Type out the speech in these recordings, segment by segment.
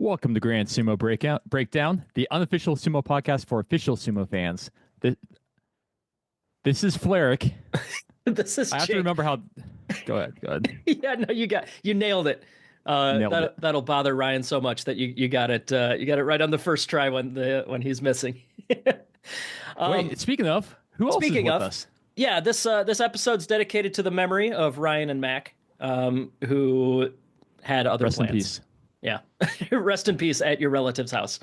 Welcome to Grand Sumo Breakdown, the unofficial sumo podcast for official sumo fans. This is Flyric. This is I have to Jake. remember how. Go ahead. Yeah, no, you nailed it. Nailed it. That'll bother Ryan so much that you got it. You got it right on the first try when he's missing. Wait, speaking of, who else is Speaking with of, us? yeah, this episode's dedicated to the memory of Ryan and Mac, who had other Rest plans. in peace. Yeah, rest in peace at your relative's house.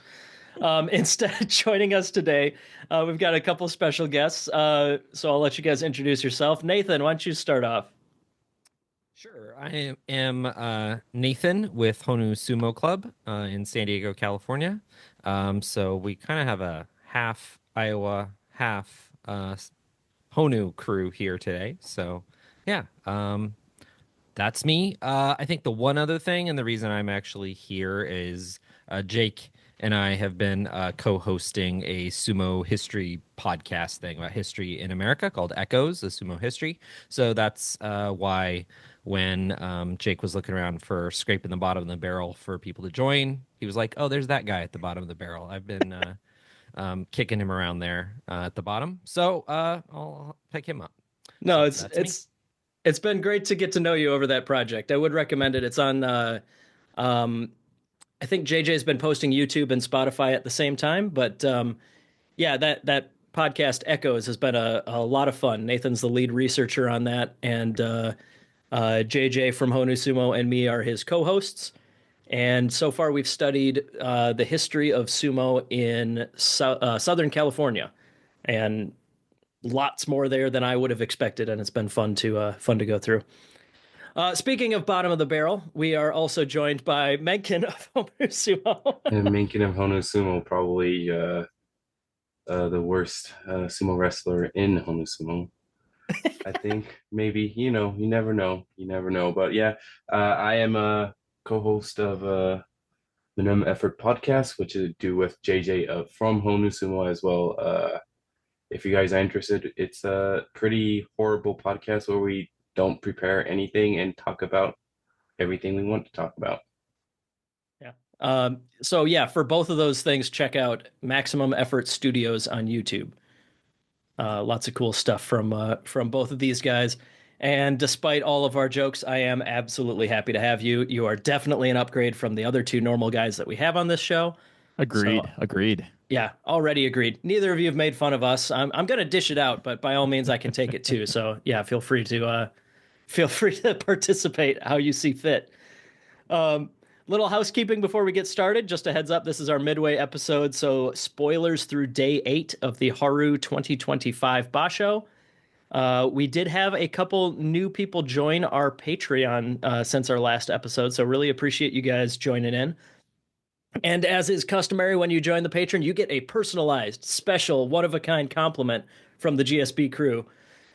Instead, joining us today, we've got a couple special guests. So I'll let you guys introduce yourself. Nathan, why don't you start off? Sure. I am Nathan with Honu Sumo Club in San Diego, California. So we kind of have a half Iowa, half Honu crew here today. So yeah, that's me. I think the one other thing, and the reason I'm actually here is Jake and I have been co-hosting a sumo history podcast thing about history in America called Echoes, the Sumo History. So that's why when Jake was looking around for scraping the bottom of the barrel for people to join, he was like, oh, there's that guy at the bottom of the barrel. I've been kicking him around there at the bottom. So I'll pick him up. No, So it's been great to get to know you over that project. I would recommend it. It's on I think JJ's been posting YouTube and Spotify at the same time, but yeah, that podcast Echoes has been a lot of fun. Nathan's the lead researcher on that, and JJ from Honu Sumo and me are his co-hosts. And so far, we've studied the history of sumo in Southern California, and lots more there than I would have expected, and it's been fun to go through. Speaking of bottom of the barrel, we are also joined by Mengkin of Honu Sumo. And Mengkin of Honu Sumo, probably the worst sumo wrestler in Honu Sumo. I think maybe, you never know. You never know. But yeah, I am a co-host of Minimum Effort Podcast, which is do with JJ from Honu Sumo as well. If you guys are interested, it's a pretty horrible podcast where we don't prepare anything and talk about everything we want to talk about. Yeah. So yeah, for both of those things, check out Maximum Effort Studios on YouTube. Lots of cool stuff from both of these guys. And despite all of our jokes, I am absolutely happy to have you. You are definitely an upgrade from the other two normal guys that we have on this show. Agreed. Yeah, already agreed. Neither of you have made fun of us. I'm going to dish it out, but by all means, I can take it too. So yeah, feel free to participate how you see fit. Little housekeeping before we get started. Just a heads up, this is our Midway episode, so spoilers through day 8 of the Haru 2025 Basho. We did have a couple new people join our Patreon since our last episode, so really appreciate you guys joining in. And as is customary, when you join the Patreon, you get a personalized, special, one-of-a-kind compliment from the GSB crew.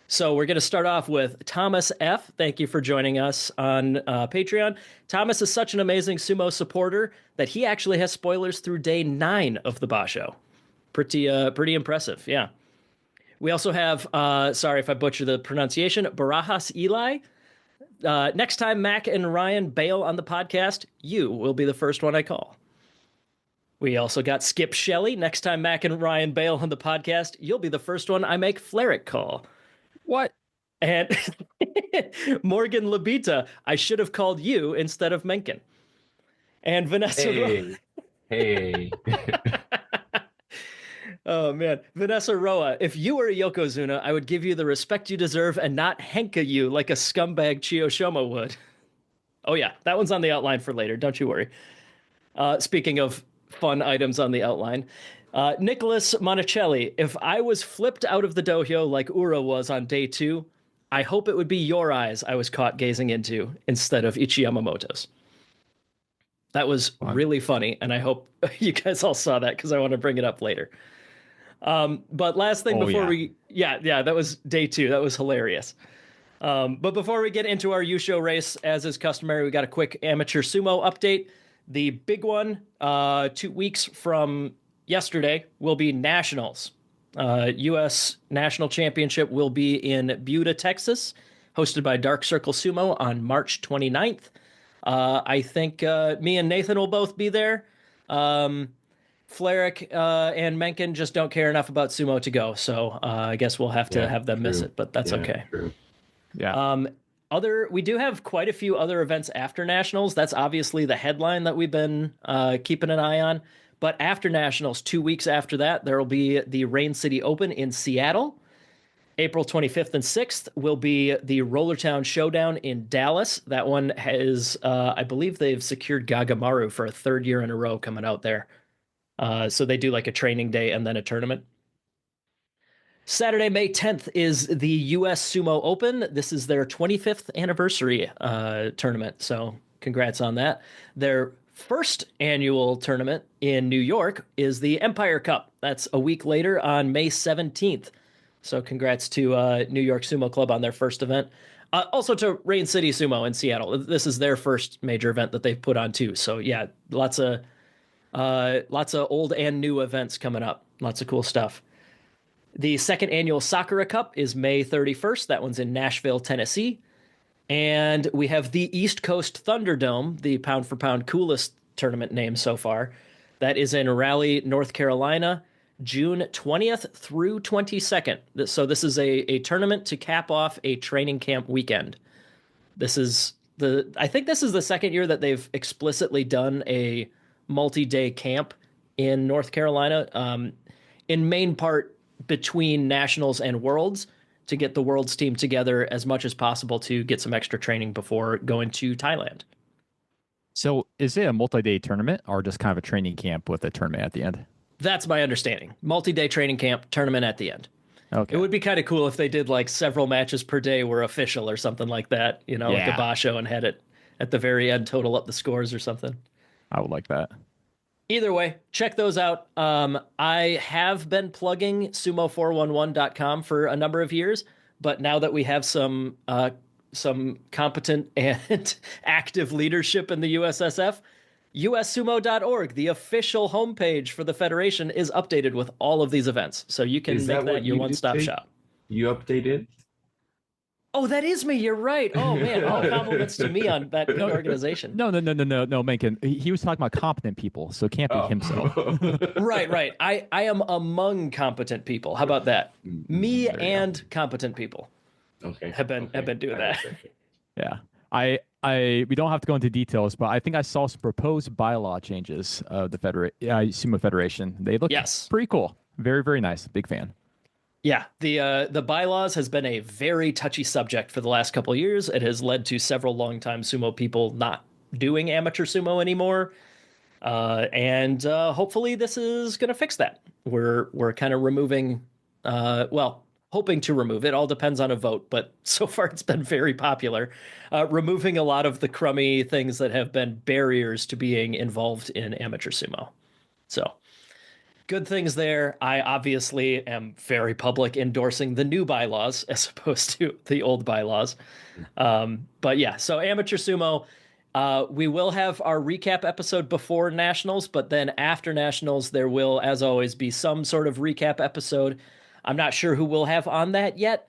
So we're going to start off with Thomas F. Thank you for joining us on Patreon. Thomas is such an amazing sumo supporter that he actually has spoilers through day 9 of the Basho. Pretty impressive, yeah. We also have, sorry if I butcher the pronunciation, Barajas Eli. Next time Mac and Ryan bail on the podcast, you will be the first one I call. We also got Skip Shelley. Next time Mac and Ryan bail on the podcast, you'll be the first one I make Flyric call. What? And Morgan Labita, I should have called you instead of Mencken. And Vanessa. Hey. Oh, man. Vanessa Roa, if you were a Yokozuna, I would give you the respect you deserve and not henka you like a scumbag Chiyoshima would. Oh, yeah. That one's on the outline for later. Don't you worry. Speaking of fun items on the outline, Nicholas Monticelli, if I was flipped out of the dohyo like Ura was on day 2, I hope it would be your eyes I was caught gazing into instead of Ichi Yamamoto's. That was really funny, and I hope you guys all saw that because I want to bring it up later. But last thing that was day 2. That was hilarious. But before we get into our Yusho race, as is customary, we got a quick amateur sumo update. The big one, 2 weeks from yesterday, will be nationals. U.S. National Championship will be in Buda, Texas, hosted by Dark Circle Sumo on March 29th. I think me and Nathan will both be there. Flyric and Mencken just don't care enough about sumo to go, so I guess we'll have to have them miss it, but that's okay. True. Yeah. We do have quite a few other events after nationals. That's obviously the headline that we've been keeping an eye on. But after nationals, 2 weeks after that, there will be the Rain City Open in Seattle. April 25th and 6th will be the Rollertown Showdown in Dallas. That one has, I believe they've secured Gagamaru for a third year in a row coming out there. So they do like a training day and then a tournament. Saturday, May 10th is the US Sumo Open. This is their 25th anniversary tournament, so congrats on that. Their first annual tournament in New York is the Empire Cup. That's a week later on May 17th. So congrats to New York Sumo Club on their first event. Also to Rain City Sumo in Seattle. This is their first major event that they've put on too. So yeah, lots of old and new events coming up. Lots of cool stuff. The second annual Sakura Cup is May 31st. That one's in Nashville, Tennessee. And we have the East Coast Thunderdome, the pound for pound coolest tournament name so far. That is in Raleigh, North Carolina, June 20th through 22nd. So this is a tournament to cap off a training camp weekend. I think this is the second year that they've explicitly done a multi-day camp in North Carolina, in main part between nationals and worlds, to get the worlds team together as much as possible to get some extra training before going to Thailand. So is it a multi-day tournament or just kind of a training camp with a tournament at the end? That's my understanding. Multi-day training camp, tournament at the end. Okay. It would be kind of cool if they did like several matches per day were official or something like that, like a Basho, and had it at the very end total up the scores or something. I would like that. Either way, check those out. I have been plugging sumo411.com for a number of years, but now that we have some competent and active leadership in the USSF, ussumo.org, the official homepage for the Federation, is updated with all of these events. So you can make that your one-stop shop. You updated? Oh, that is me. You're right. Oh, man. All compliments to me on that organization. No, Mencken. He was talking about competent people, so it can't be himself. Right. I am among competent people. How about that? Me and competent people. Okay. Have been doing that. Yeah. We don't have to go into details, but I think I saw some proposed bylaw changes of the Sumo Federation. They look pretty cool. Very, very nice. Big fan. Yeah, the bylaws has been a very touchy subject for the last couple of years. It has led to several longtime sumo people not doing amateur sumo anymore, and hopefully this is going to fix that. We're kind of removing, hoping to remove it. All depends on a vote, but so far it's been very popular, removing a lot of the crummy things that have been barriers to being involved in amateur sumo. So. Good things there. I obviously am very public endorsing the new bylaws as opposed to the old bylaws. But yeah, so amateur sumo, we will have our recap episode before nationals, but then after nationals, there will, as always, be some sort of recap episode. I'm not sure who we'll have on that yet.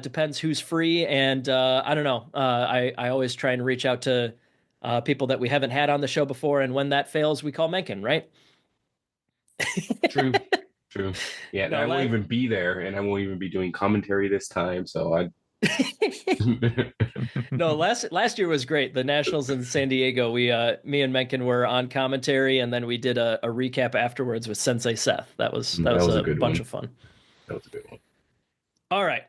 Depends who's free. And I don't know. I always try and reach out to people that we haven't had on the show before. And when that fails, we call Mencken, right? True. Yeah, No, I won't even be there, and I won't even be doing commentary this time. So No, last year was great. The Nationals in San Diego, me and Mencken were on commentary, and then we did a recap afterwards with Sensei Seth. That was a bunch of fun. That was a good one. All right.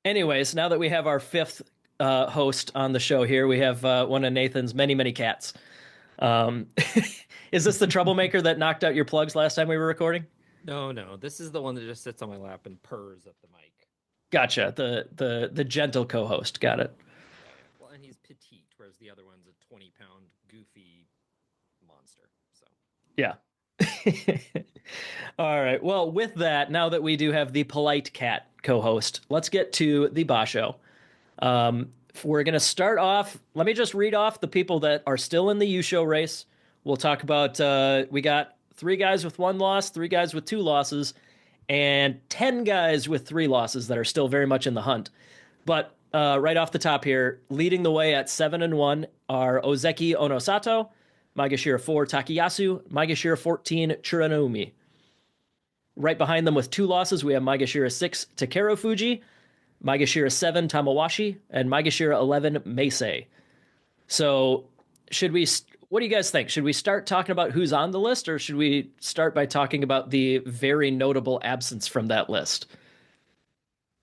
Anyways, now that we have our fifth host on the show here, we have one of Nathan's many cats. Is this the troublemaker that knocked out your plugs last time we were recording? No. This is the one that just sits on my lap and purrs at the mic. Gotcha. The gentle co-host. Got it. Well, and he's petite, whereas the other one's a 20-pound goofy monster. So yeah. All right. Well, with that, now that we do have the polite cat co-host, let's get to the Basho. We're going to start off. Let me just read off the people that are still in the Yusho race. We'll talk about, we got 3 guys with 1 loss, 3 guys with 2 losses, and 10 guys with 3 losses that are still very much in the hunt. But right off the top here, leading the way at 7-1 are Ozeki Onosato, Maegashira 4, Takayasu. Maegashira 14, Churanoumi. Right behind them with 2 losses, we have Maegashira 6, Takeru Fuji. Maegashira 7, Tamawashi. And Maegashira 11, Meisei. So what do you guys think? Should we start talking about who's on the list, or should we start by talking about the very notable absence from that list?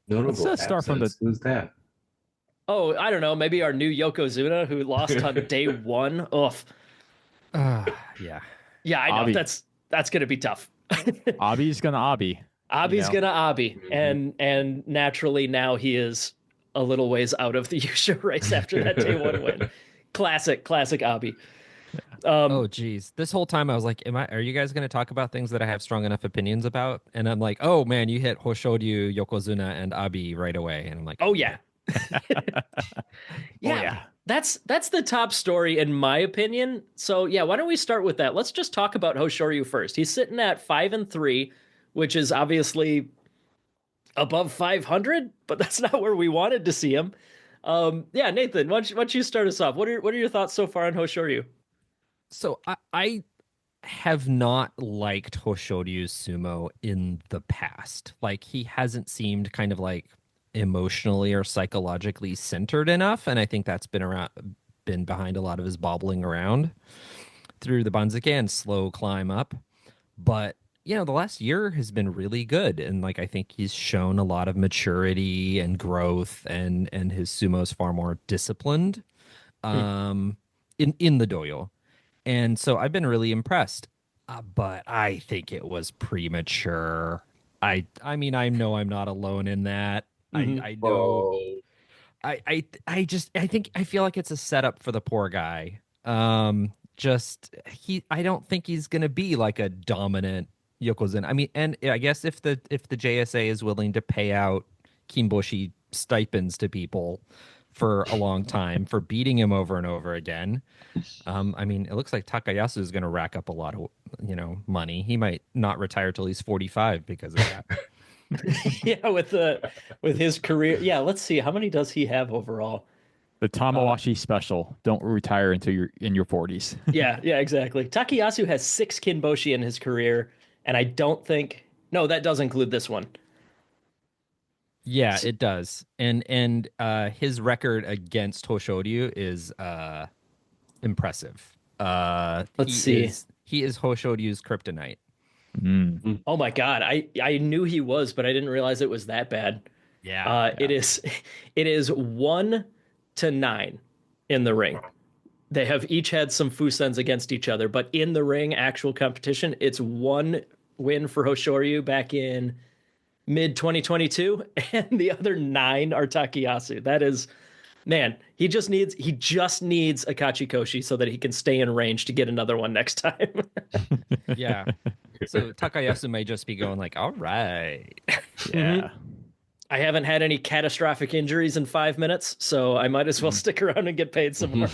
Notable Let's start from who's that? Oh, I don't know. Maybe our new Yokozuna who lost on day 1. Oof. Yeah. Yeah, I know. Abi. That's going to be tough. Abi's going to Abi. Abi's going to Abi. Mm-hmm. And naturally now he is a little ways out of the Yusho race after that day 1 win. Classic Abi. Oh geez, this whole time I was like, are you guys going to talk about things that I have strong enough opinions about? And I'm like, oh man, you hit Hoshoryu, Yokozuna, and Abi right away. And I'm like, oh yeah. Yeah. That's the top story in my opinion. So yeah, why don't we start with that? Let's just talk about Hoshoryu first. He's sitting at 5-3, which is obviously above 500, but that's not where we wanted to see him. Yeah, Nathan, why don't you start us off? What are your thoughts so far on Hoshoryu? So I have not liked Hoshoryu's sumo in the past. Like, he hasn't seemed kind of like emotionally or psychologically centered enough, and I think that's been behind a lot of his bobbling around through the Banzuke and slow climb up. But the last year has been really good, and like I think he's shown a lot of maturity and growth, and his sumo is far more disciplined in the dojo. And so I've been really impressed, but I think it was premature. I mean, I know I'm not alone in that. Mm-hmm. I know. I feel like it's a setup for the poor guy. I don't think he's gonna be like a dominant Yokozuna. I mean, and I guess if the JSA is willing to pay out Kinboshi stipends to people for a long time for beating him over and over again. I mean, it looks like Takayasu is going to rack up a lot of, money. He might not retire till he's 45 because of that. Yeah, with his career. Yeah, let's see. How many does he have overall? The Tamawashi special. Don't retire until you're in your 40s. Yeah, exactly. Takayasu has 6 Kinboshi in his career, and I don't think... No, that does include this one. Yeah, it does. And his record against Hoshoryu is impressive. Let's see. He is Hoshoryu's kryptonite. Mm. Oh my god, I knew he was, but I didn't realize it was that bad. Yeah. It is 1-9 in the ring. They have each had some fusens against each other, but in the ring, actual competition, it's 1 win for Hoshoryu back in mid 2022, and the other 9 are Takayasu. That is, man, he just needs Akachikoshi so that he can stay in range to get another one next time. Yeah. So Takayasu may just be going like, all right. Yeah. I haven't had any catastrophic injuries in 5 minutes, so I might as well stick around and get paid some more.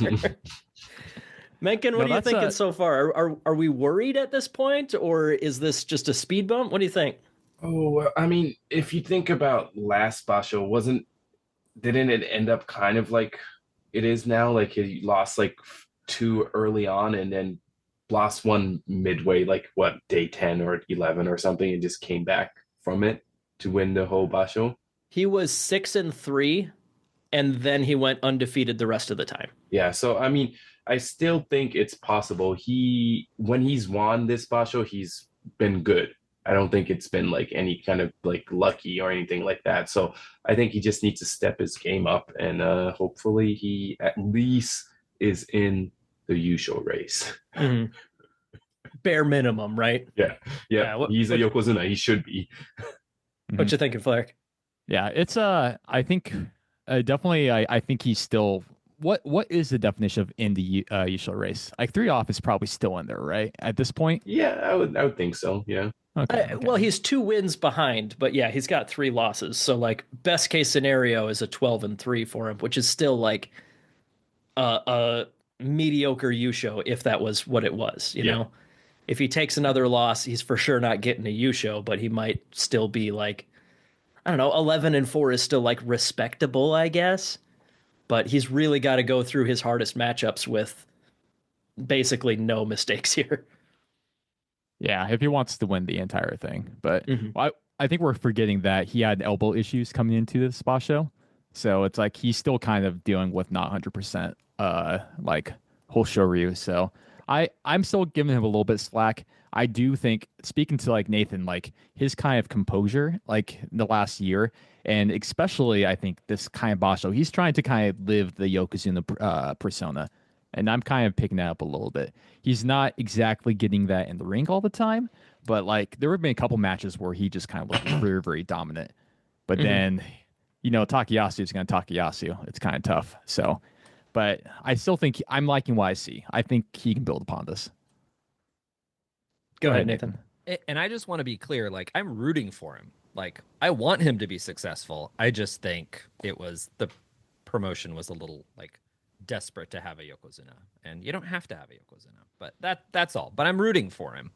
Mencken, what are you thinking so far? Are we worried at this point, or is this just a speed bump? What do you think? Oh, I mean, if you think about last Basho, didn't it end up kind of like it is now? Like he lost like 2 early on and then lost 1 midway, like what, day 10 or 11 or something, and just came back from it to win the whole Basho? He was 6-3, and then he went undefeated the rest of the time. Yeah, so I mean, I still think it's possible. When he's won this Basho, he's been good. I don't think it's been like any kind of like lucky or anything like that. So I think he just needs to step his game up, and hopefully he at least is in the Yusho race. Mm-hmm. Bare minimum, right? Yeah. He's a Yokozuna. He should be. What you thinking, Flyric? Yeah, it's I think definitely. I think he's still. What is the definition of in the Yusho race? Like 3 off is probably still in there, right? At this point. Yeah, I would think so. Yeah. Okay. Well, he's 2 wins behind, but yeah, he's got 3 losses. So like best case scenario is a 12-3 for him, which is still like a mediocre Yusho if that was what it was, you know. If he takes another loss, he's for sure not getting a Yusho, but he might still be like, I don't know, 11-4 is still like respectable, I guess. But he's really got to go through his hardest matchups with basically no mistakes here. Yeah, if he wants to win the entire thing. But I think we're forgetting that he had elbow issues coming into this Basho. So it's like he's still kind of dealing with not 100% like Hoshoryu. So I'm still giving him a little bit slack. I do think, speaking to like Nathan, like his kind of composure, like in the last year, and especially I think this kind of Basho, he's trying to kind of live the Yokozuna persona. And I'm kind of picking that up a little bit. He's not exactly getting that in the ring all the time, but like there have been a couple matches where he just kind of looked very, very dominant. But then, Takayasu is going to Takayasu. It's kind of tough. So, but I still think I'm liking what I see. I think he can build upon this. Go ahead, Nathan. And I just want to be clear, like I'm rooting for him. Like I want him to be successful. I just think the promotion was a little like desperate to have a Yokozuna, and you don't have to have a Yokozuna, but that's all. But I'm rooting for him.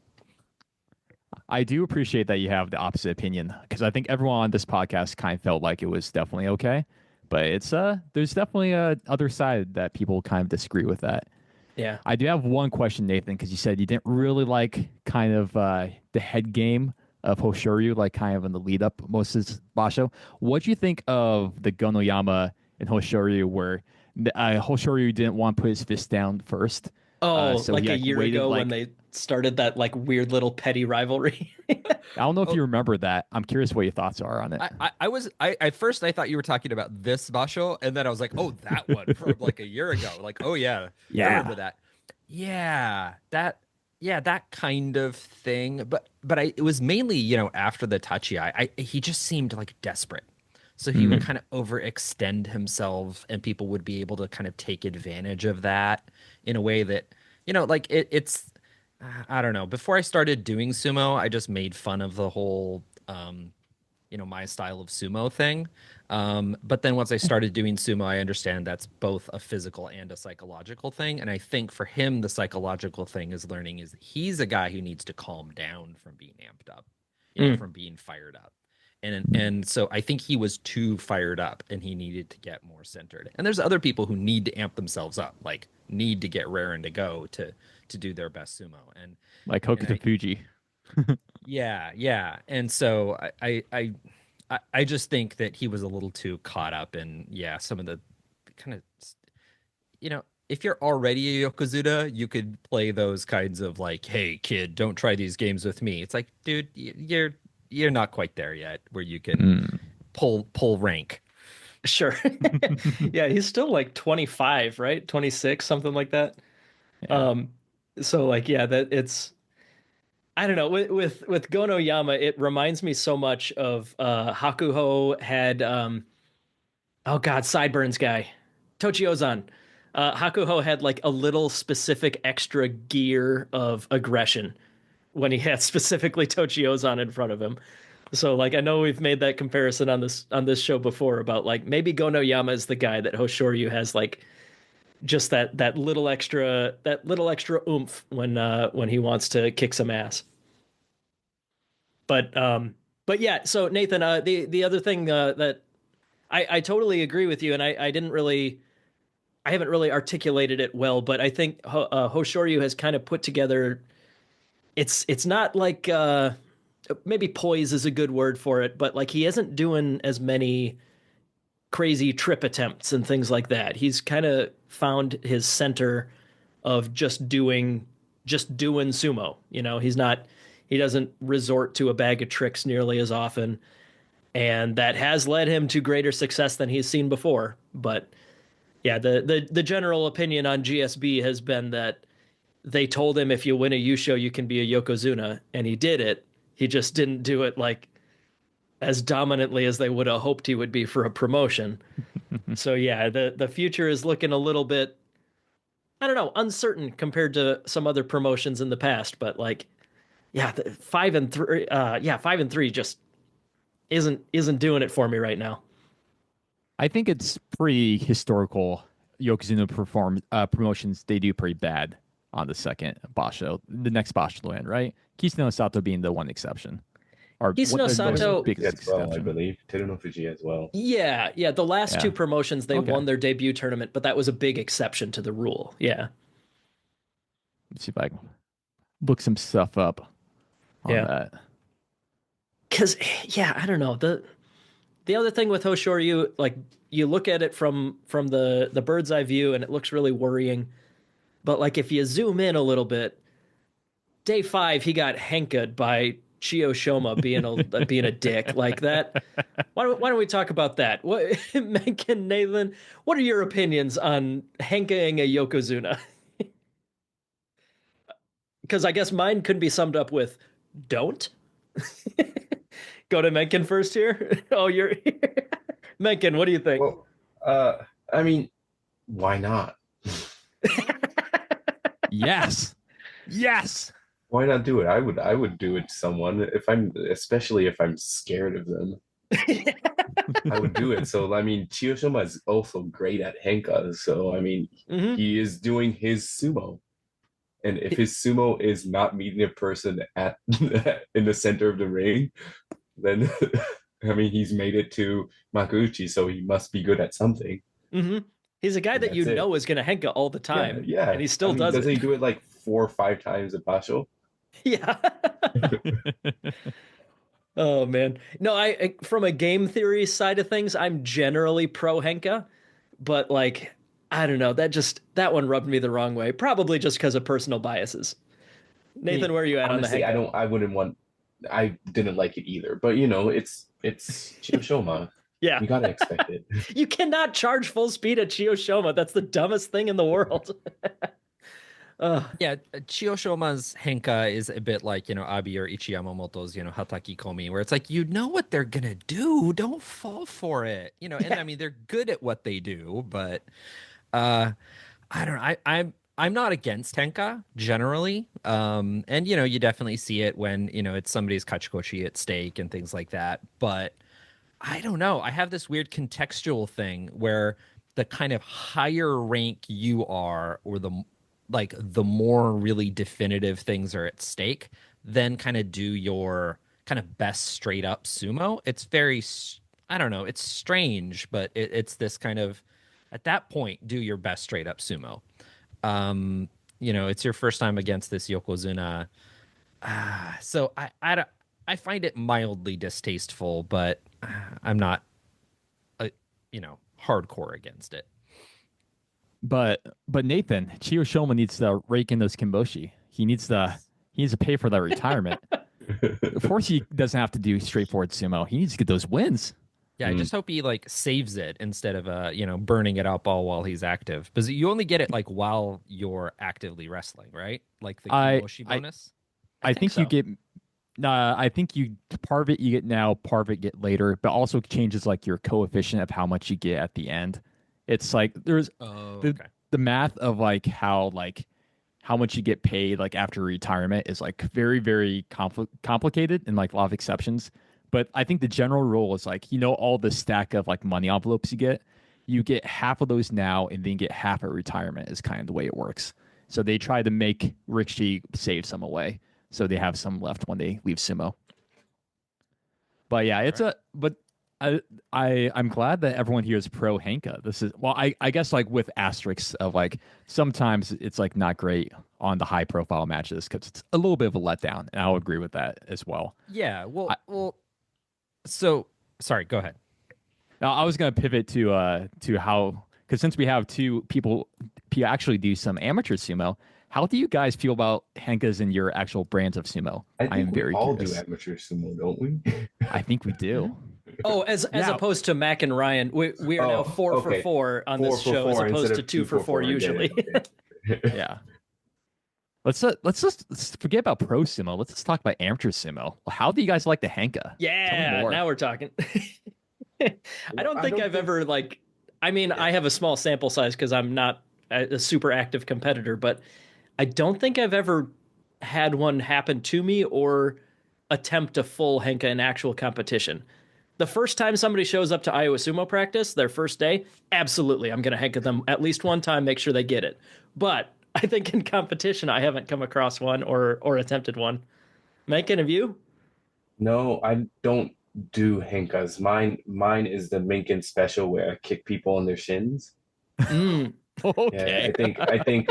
I do appreciate that you have the opposite opinion, because I think everyone on this podcast kind of felt like it was definitely okay, but it's there's definitely a other side that people kind of disagree with that. Yeah, I do have one question, Nathan, because you said you didn't really like kind of the head game of Hoshoryu, like kind of in the lead up most of this Basho. What do you think of the Gonoyama and Hoshoryu, where Hoshoryu didn't want to put his fist down first? So like a year ago when they started that like weird little petty rivalry. I don't know if you remember that. I'm curious what your thoughts are on it. I at first I thought you were talking about this Basho, and then I was like, oh, that one from like a year ago. Like, oh yeah, I remember that. Yeah, that kind of thing. But it was mainly after the Tachi, he just seemed like desperate. So he would kind of overextend himself, and people would be able to kind of take advantage of that in a way that, like it's, I don't know. Before I started doing sumo, I just made fun of the whole, my style of sumo thing. But then once I started doing sumo, I understand that's both a physical and a psychological thing. And I think for him, the psychological thing is learning is he's a guy who needs to calm down from being amped up, from being fired up. And so I think he was too fired up, and he needed to get more centered. And there's other people who need to amp themselves up, like need to get raring to go to do their best sumo. And like Hokuto Fuji. Yeah. And so I just think that he was a little too caught up in some of the kind of, if you're already a Yokozuna, you could play those kinds of like, hey kid, don't try these games with me. It's like, dude, you're not quite there yet where you can pull rank. Sure. Yeah, he's still like 25, right? 26, something like that. Yeah. So like, yeah, that it's, I don't know, with Gonoyama, it reminds me so much of Hakuho had Sideburns guy, Tochiozan. Hakuho had like a little specific extra gear of aggression when he had specifically Tochiozan in front of him. So like I know we've made that comparison on this show before about like maybe Gonoyama is the guy that Hoshoryu has like just that little extra oomph when he wants to kick some ass. But yeah, so Nathan, the other thing that I totally agree with you, and I haven't really articulated it well, but I think Hoshoryu has kind of put together. It's not like maybe poise is a good word for it, but like he isn't doing as many crazy trip attempts and things like that. He's kind of found his center of just doing sumo. He doesn't resort to a bag of tricks nearly as often, and that has led him to greater success than he's seen before. But yeah, the general opinion on GSB has been that they told him if you win a Yusho, you can be a Yokozuna, and he did it. He just didn't do it like as dominantly as they would have hoped he would be for a promotion. So yeah, the future is looking a little bit, I don't know, uncertain compared to some other promotions in the past. But like, yeah, 5-3 just isn't doing it for me right now. I think it's pretty historical. Yokozuna promotions, they do pretty bad on the second Basho, the next Basho to win, right? Kiseno Sato being the one exception. Or Kiseno Sato as well, I believe. Teruno Fuji as well. Yeah. The last two promotions, they won their debut tournament, but that was a big exception to the rule. Yeah. see if I can look some stuff up on that. Because I don't know, the other thing with Hoshoryu, like you look at it from the bird's eye view and it looks really worrying, but like if you zoom in a little bit, day 5 he got henka'd by Chiyo Shoma being a dick like that. Why don't we talk about that? What, Mencken, Nathan, what are your opinions on henkaing a Yokozuna? Because I guess mine could be summed up with don't. Go to Mencken first here. Oh, you're here. Mencken, what do you think? Well, I mean, why not? Yes. Why not do it? I would do it to someone especially if I'm scared of them. I would do it. So I mean, Chiyoshima is also great at henka. So I mean, he is doing his sumo, and if his sumo is not meeting a person at in the center of the ring, then I mean, he's made it to Makuuchi, so he must be good at something. He's a guy that you know is going to henka all the time. Yeah. And he still does it. Doesn't he do it like 4 or 5 times at Basho? Yeah. Oh man. No, I from a game theory side of things, I'm generally pro henka, but like I don't know, that one rubbed me the wrong way. Probably just because of personal biases. Nathan, where are you at honestly, on the henka? I didn't like it either, but you know, it's Chiyoshima. Yeah. You gotta expect it. You cannot charge full speed at Chiyoshima. That's the dumbest thing in the world. Yeah, Chiyoshoma's henka is a bit like, Abi or Ichiyamamoto's, hataki komi, where it's like, you know what they're gonna do. Don't fall for it. And I mean, they're good at what they do, but I don't know. I'm not against henka generally. And you definitely see it when, it's somebody's kachikoshi at stake and things like that. But I don't know. I have this weird contextual thing where the kind of higher rank you are, or the more really definitive things are at stake, then kind of do your kind of best straight up sumo. It's very, I don't know, it's strange, but it's this kind of, at that point, do your best straight up sumo. It's your first time against this Yokozuna. So I find it mildly distasteful, but I'm not, hardcore against it. But Nathan, Chiyoshima needs to rake in those kimboshi. He needs to pay for that retirement. Of course, he doesn't have to do straightforward sumo. He needs to get those wins. Yeah, I just hope he saves it instead of burning it up all while he's active. Because you only get it while you're actively wrestling, right? Like the kimboshi bonus. I think so. You get. I think you part of it you get now, part of it get later, but also changes your coefficient of how much you get at the end. It's like there's the math of how much you get paid after retirement is very, very complicated and a lot of exceptions. But I think the general rule is all the stack of money envelopes you get half of those now and then get half at retirement is kind of the way it works. So they try to make Rikishi save some away, so they have some left when they leave sumo. But yeah, I'm glad that everyone here is pro henka. This is I guess with asterisks of sometimes it's not great on the high profile matches because it's a little bit of a letdown, and I'll agree with that as well. Yeah, so sorry, go ahead. Now, I was going to pivot to how, because since we have two people actually do some amateur sumo, how do you guys feel about henkas in your actual brands of sumo? I am very curious. Do amateur sumo, don't we? I think we do. Oh, as opposed to Mac and Ryan, we are now 4 for 4 on this show as opposed to 2 for 4 usually. Okay. Yeah. Let's just forget about pro sumo. Let's just talk about amateur sumo. How do you guys like the henka? Yeah, now we're talking. I don't think I've ever I have a small sample size because I'm not a super active competitor, but I don't think I've ever had one happen to me or attempt a full henka in actual competition. The first time somebody shows up to Iowa sumo practice, their first day, absolutely, I'm going to henka them at least one time, make sure they get it. But I think in competition, I haven't come across one or attempted one. Mengkin, have you? No, I don't do henkas. Mine is the Mengkin special where I kick people on their shins. Okay. Yeah, I think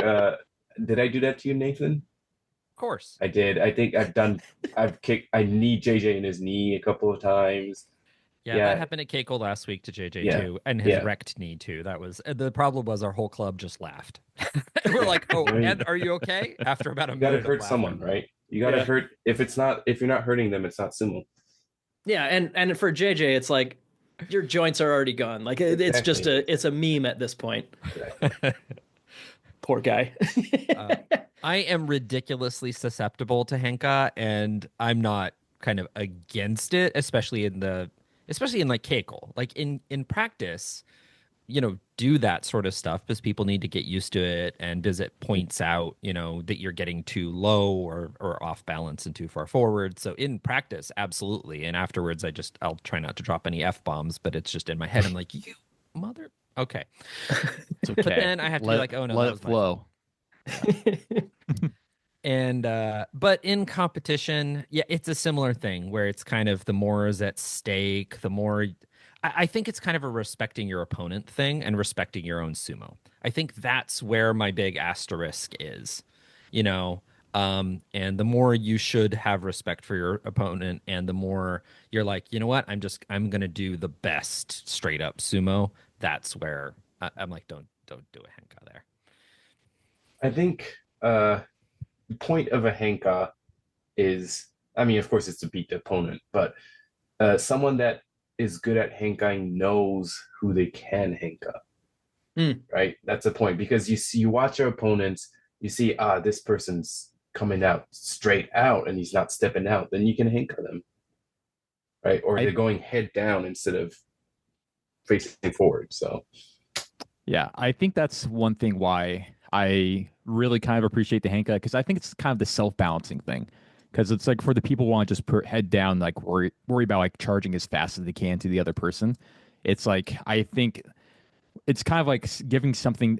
Did I do that to you, Nathan? Of course. I did. I think I've kicked. I kneed JJ in his knee a couple of times. Yeah, that Yeah, happened at Keiko last week to JJ yeah, too, and his yeah. wrecked knee too. That was the problem. Was our whole club just laughed, and we're like, "Oh, I mean, and are you okay?" After about a you gotta minute of hurt someone, laughing. right? You gotta Yeah. hurt. If you're not hurting them, it's not sumo. Yeah, and for JJ, it's like your joints are already gone. Like it's just Exactly. it's a meme at this point. Exactly. Poor guy. I am ridiculously susceptible to henka, and I'm not kind of against it, especially in like keiko. Like in practice, do that sort of stuff because people need to get used to it, and because it points out, that you're getting too low or off balance and too far forward. So in practice, absolutely. And afterwards, I'll try not to drop any F bombs, but it's just in my head. I'm like, you mother. Okay. It's okay. But then I have to be like, oh no, let that it was my fault. flow. And but in competition, yeah, it's a similar thing where it's kind of the more is at stake, the more I think it's kind of a respecting your opponent thing and respecting your own sumo. I think that's where my big asterisk is, and the more you should have respect for your opponent, and the more you're like, you know what, I'm gonna do the best straight up sumo. That's where I'm like, don't do a henka there. I think the point of a henka is, I mean, of course, it's to beat the opponent, but someone that is good at henkai knows who they can henka. Right? That's the point, because you watch your opponents, you see, this person's coming out straight out and he's not stepping out, then you can henka them, right? Or they're going head down instead of facing forward. So yeah, I think that's one thing why I really kind of appreciate the henka, because I think it's kind of the self-balancing thing. Because it's like for the people who want to just put head down, like worry about like charging as fast as they can to the other person. It's like I think it's kind of like giving something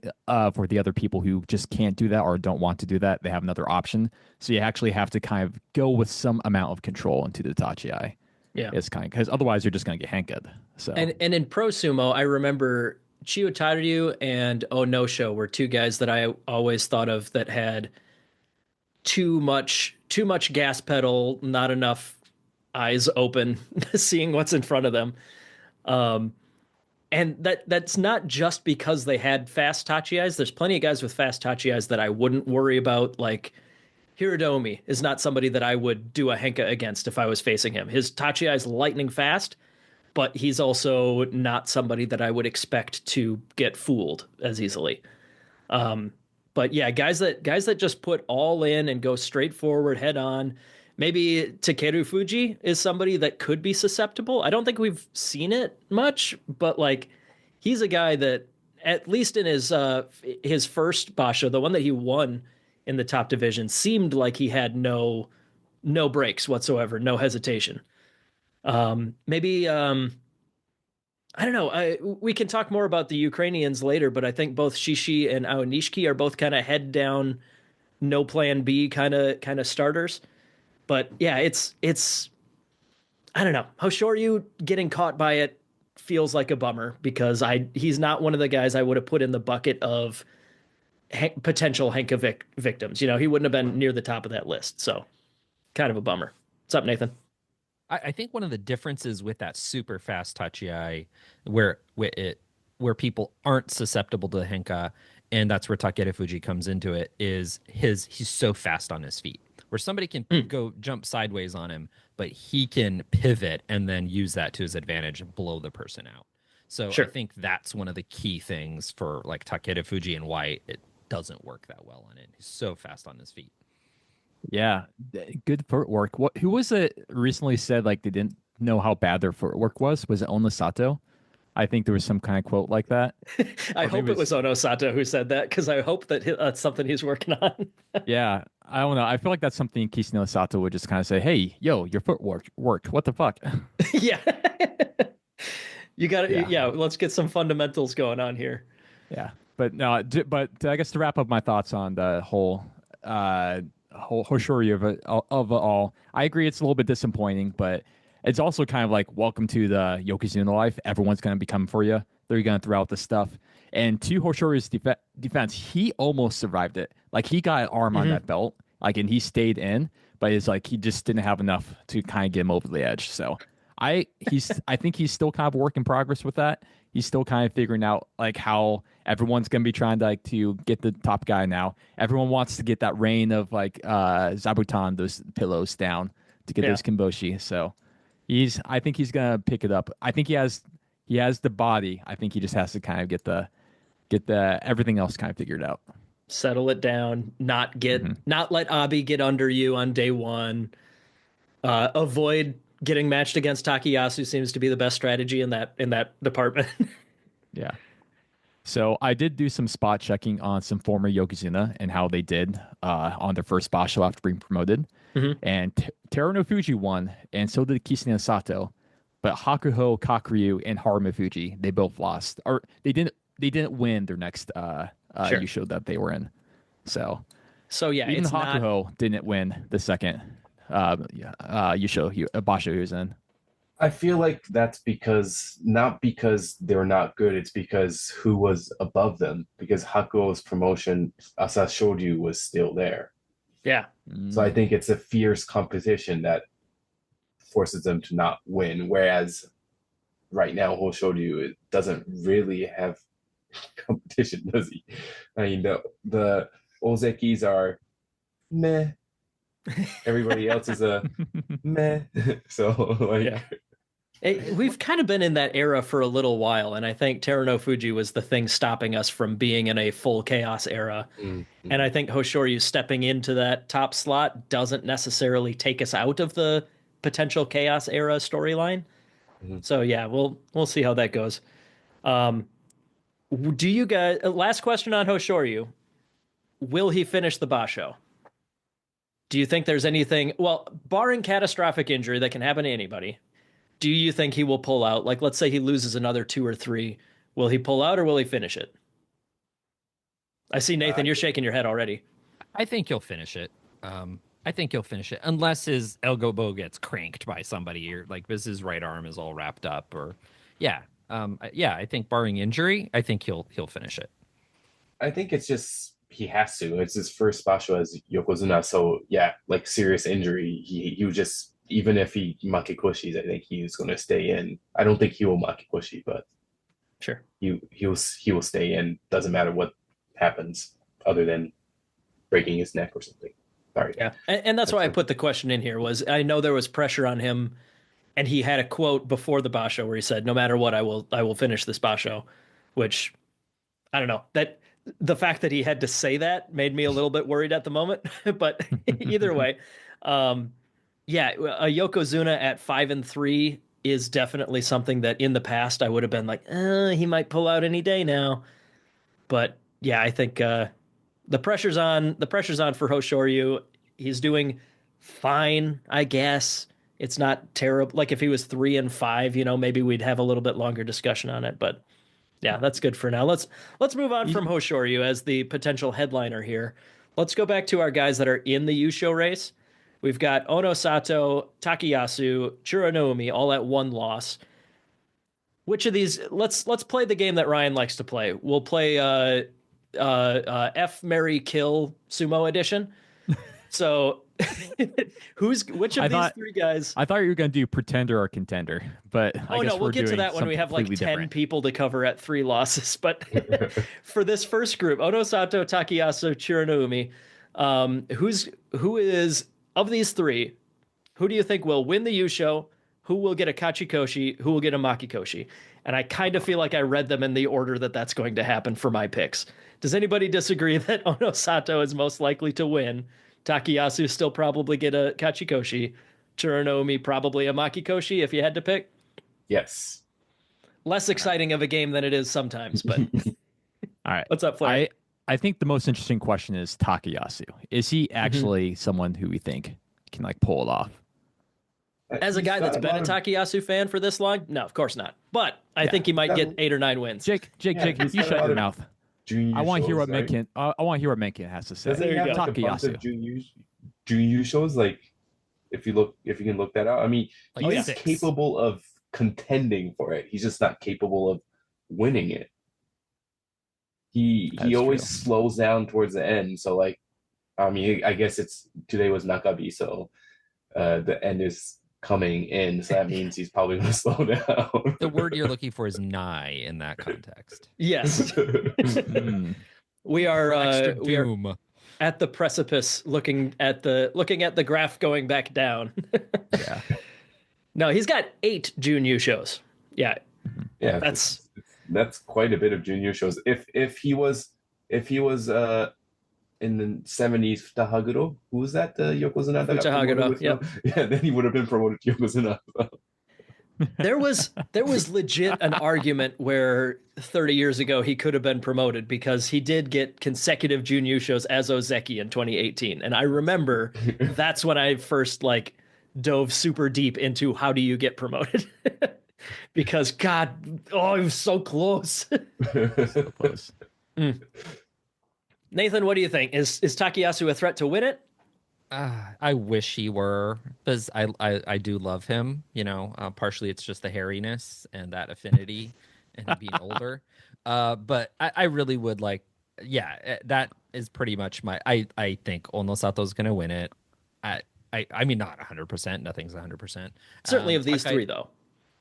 for the other people who just can't do that or don't want to do that. They have another option. So you actually have to kind of go with some amount of control into the tachiai. Yeah. It's kind of because otherwise you're just going to get henked. So and in pro sumo, I remember THRU and Onosho were two guys that I always thought of that had too much gas pedal, not enough eyes open, seeing what's in front of them. And that's not just because they had fast tachiais. There's plenty of guys with fast tachiais that I wouldn't worry about. Like Hiradomi is not somebody that I would do a henka against if I was facing him. His tachiai is lightning fast, but he's also not somebody that I would expect to get fooled as easily. But yeah, guys that just put all in and go straight forward, head on. Maybe Takeru Fuji is somebody that could be susceptible. I don't think we've seen it much, but like he's a guy that at least in his first Basho, the one that he won in the top division, seemed like he had no breaks whatsoever, no hesitation. Maybe I don't know. We can talk more about the Ukrainians later, but I think both Shishi and Aonishi are both kind of head down, no plan B kind of starters. But yeah, it's I don't know. Hoshoryu getting caught by it feels like a bummer because he's not one of the guys I would have put in the bucket of potential henka victims. He wouldn't have been near the top of that list. So kind of a bummer. What's up, Nathan? I think one of the differences with that super fast tachiai where people aren't susceptible to the henka, and that's where Takeru Fuji comes into it, is he's so fast on his feet. Where somebody can go jump sideways on him, but he can pivot and then use that to his advantage and blow the person out. So sure. I think that's one of the key things for like Takeru Fuji and why it doesn't work that well on it. He's so fast on his feet. Yeah, good footwork. Who was it recently said like they didn't know how bad their footwork was? Was it Onosato? I think there was some kind of quote like that. I hope it was Onosato who said that because I hope that that's something he's working on. Yeah, I don't know. I feel like that's something Kisino Sato would just kind of say, "Hey, yo, your footwork worked. What the fuck?" Yeah, you got to. Yeah, let's get some fundamentals going on here. Yeah, but no, but I guess to wrap up my thoughts on the whole Hoshoryu of it all, I agree it's a little bit disappointing, but it's also kind of like welcome to the Yokozuna life. Everyone's going to be coming for you. They're going to throw out the stuff. And to Hoshoryu's defense, he almost survived it. Like he got an arm on that belt, like, and he stayed in, but it's like he just didn't have enough to kind of get him over the edge. So I think he's still kind of a work in progress with that. He's still kind of figuring out like how everyone's gonna be trying to get the top guy now. Everyone wants to get that reign of like Zabuton, those pillows down to get those Kimboshi. So I think he's gonna pick it up. I think he has the body. I think he just has to kind of get the everything else kind of figured out. Settle it down, not let Abi get under you on day one. Avoid getting matched against Takayasu seems to be the best strategy in that department. Yeah. So I did do some spot checking on some former Yokozuna and how they did on their first Basho after being promoted. And Teru no Fuji won, and so did Kisane Sato. But Hakuho, Kakuryu, and Haru Fuji, they both lost. Or they didn't win their next Yusho that they were in. So yeah, even Hakuho didn't win the second Yusho Basho he was in. I feel like that's not because they're not good, it's because who was above them. Because Hakuo's promotion, Asashoryu, was still there. Yeah. So I think it's a fierce competition that forces them to not win. Whereas right now, Hoshoryu doesn't really have competition, does he? I mean, the Ozekis are meh. Everybody else is a meh. So like, we've kind of been in that era for a little while, and I think Teru no Fuji was the thing stopping us from being in a full chaos era. And I think Hoshoryu stepping into that top slot doesn't necessarily take us out of the potential chaos era storyline. So yeah, we'll see how that goes. Do you guys? Last question on Hoshoryu: will he finish the Basho? Do you think there's anything? Well, barring catastrophic injury that can happen to anybody, do you think he will pull out? Like, let's say he loses another 2 or 3. Will he pull out or will he finish it? I see Nathan, you're shaking your head already. I think he'll finish it. I think he'll finish it unless his elbow gets cranked by somebody, or like his right arm is all wrapped up, or I think barring injury, I think he'll finish it. I think it's just he has to. It's his first Basho as Yokozuna, so yeah, like serious injury, he would just, even if he makikoshis, I think he's going to stay in. I don't think he will makikoshi, but sure, he will stay in. Doesn't matter what happens, other than breaking his neck or something. Sorry. Yeah, and that's why I put the question in here. Was I know there was pressure on him, and he had a quote before the Basho where he said, "No matter what, I will finish this Basho," which I don't know, that the fact that he had to say that made me a little bit worried at the moment. But either way, a Yokozuna at 5-3 is definitely something that in the past I would have been like, he might pull out any day now. But yeah, I think the pressure's on for Hoshoryu. He's doing fine, I guess. It's not terrible. Like if he was 3-5, maybe we'd have a little bit longer discussion on it. But yeah, that's good for now. Let's move on from Hoshoryu as the potential headliner here. Let's go back to our guys that are in the Yusho race. We've got Ono Sato, Takayasu, Churanoumi, all at 1 loss. Which of these? Let's play the game that Ryan likes to play. We'll play F, Marry, Kill Sumo Edition. So which of these 3 guys? I thought you were going to do pretender or contender, but I guess we'll get to that when we have like 10 different people to cover at 3 losses. But for this first group, Ono Sato, Takayasu, Churanoumi, who is of these 3? Who do you think will win the Yusho? Who will get a Kachikoshi? Who will get a Makikoshi? And I kind of feel like I read them in the order that's going to happen for my picks. Does anybody disagree that Ono Sato is most likely to win? Takayasu still probably get a Kachikoshi. Churanoumi probably a Makikoshi if you had to pick? Yes. Less exciting of a game than it is sometimes, but all right. What's up, Flyric? I think the most interesting question is Takayasu. Is he actually someone who we think can like pull it off? As a guy that's been a Takayasu fan for this long, no, of course not. But I think he might get 8 or 9 wins. Jake, you shut your mouth. I want to hear what Mengkin. I want to hear what Mengkin has to say. Doesn't he have like a bunch of junior shows? Like, If you can look that out, I mean, Like he's 6. capable of contending for it. He's just not capable of winning it. He That's always true. slows down towards the end. So like, I mean, I guess it's today was Nakabi, so the end is coming in. So that means he's probably going to slow down. The word you're looking for is nigh in that context. Yes. Mm. We For extra are doom. at the precipice, looking at the graph going back down. Yeah. No, he's got 8 Junior shows. Yeah, Yeah, that's quite a bit of junior shows. If he was in the 70s Tahaguro, who was that the Yokozuna that got promoted Futahaguro, with yep. Yeah, then he would have been promoted to Yokozuna. There was legit an argument where 30 years ago he could have been promoted because he did get consecutive Junior shows as Ozeki in 2018, and I remember that's when I first like dove super deep into how do you get promoted. Because God, oh, it was so close. So close. Nathan, what do you think? Is Takayasu a threat to win it? I wish he were, because I do love him. Partially it's just the hairiness and that affinity and him being older. But I really would like. Yeah, that is pretty much my. I think Onosato's gonna win it. I mean, not 100%. Nothing's 100%. Certainly of these three, though.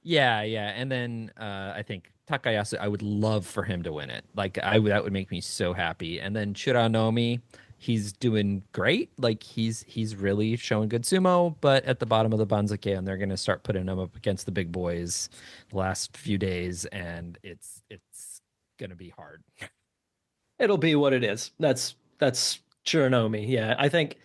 Yeah, and then I think Takayasu, I would love for him to win it. Like that would make me so happy. And then Shiranomi, he's doing great. Like he's really showing good sumo, but at the bottom of the Banzake, and they're gonna start putting him up against the big boys the last few days, and it's gonna be hard. It'll be what it is. That's Shiranomi. Yeah, I think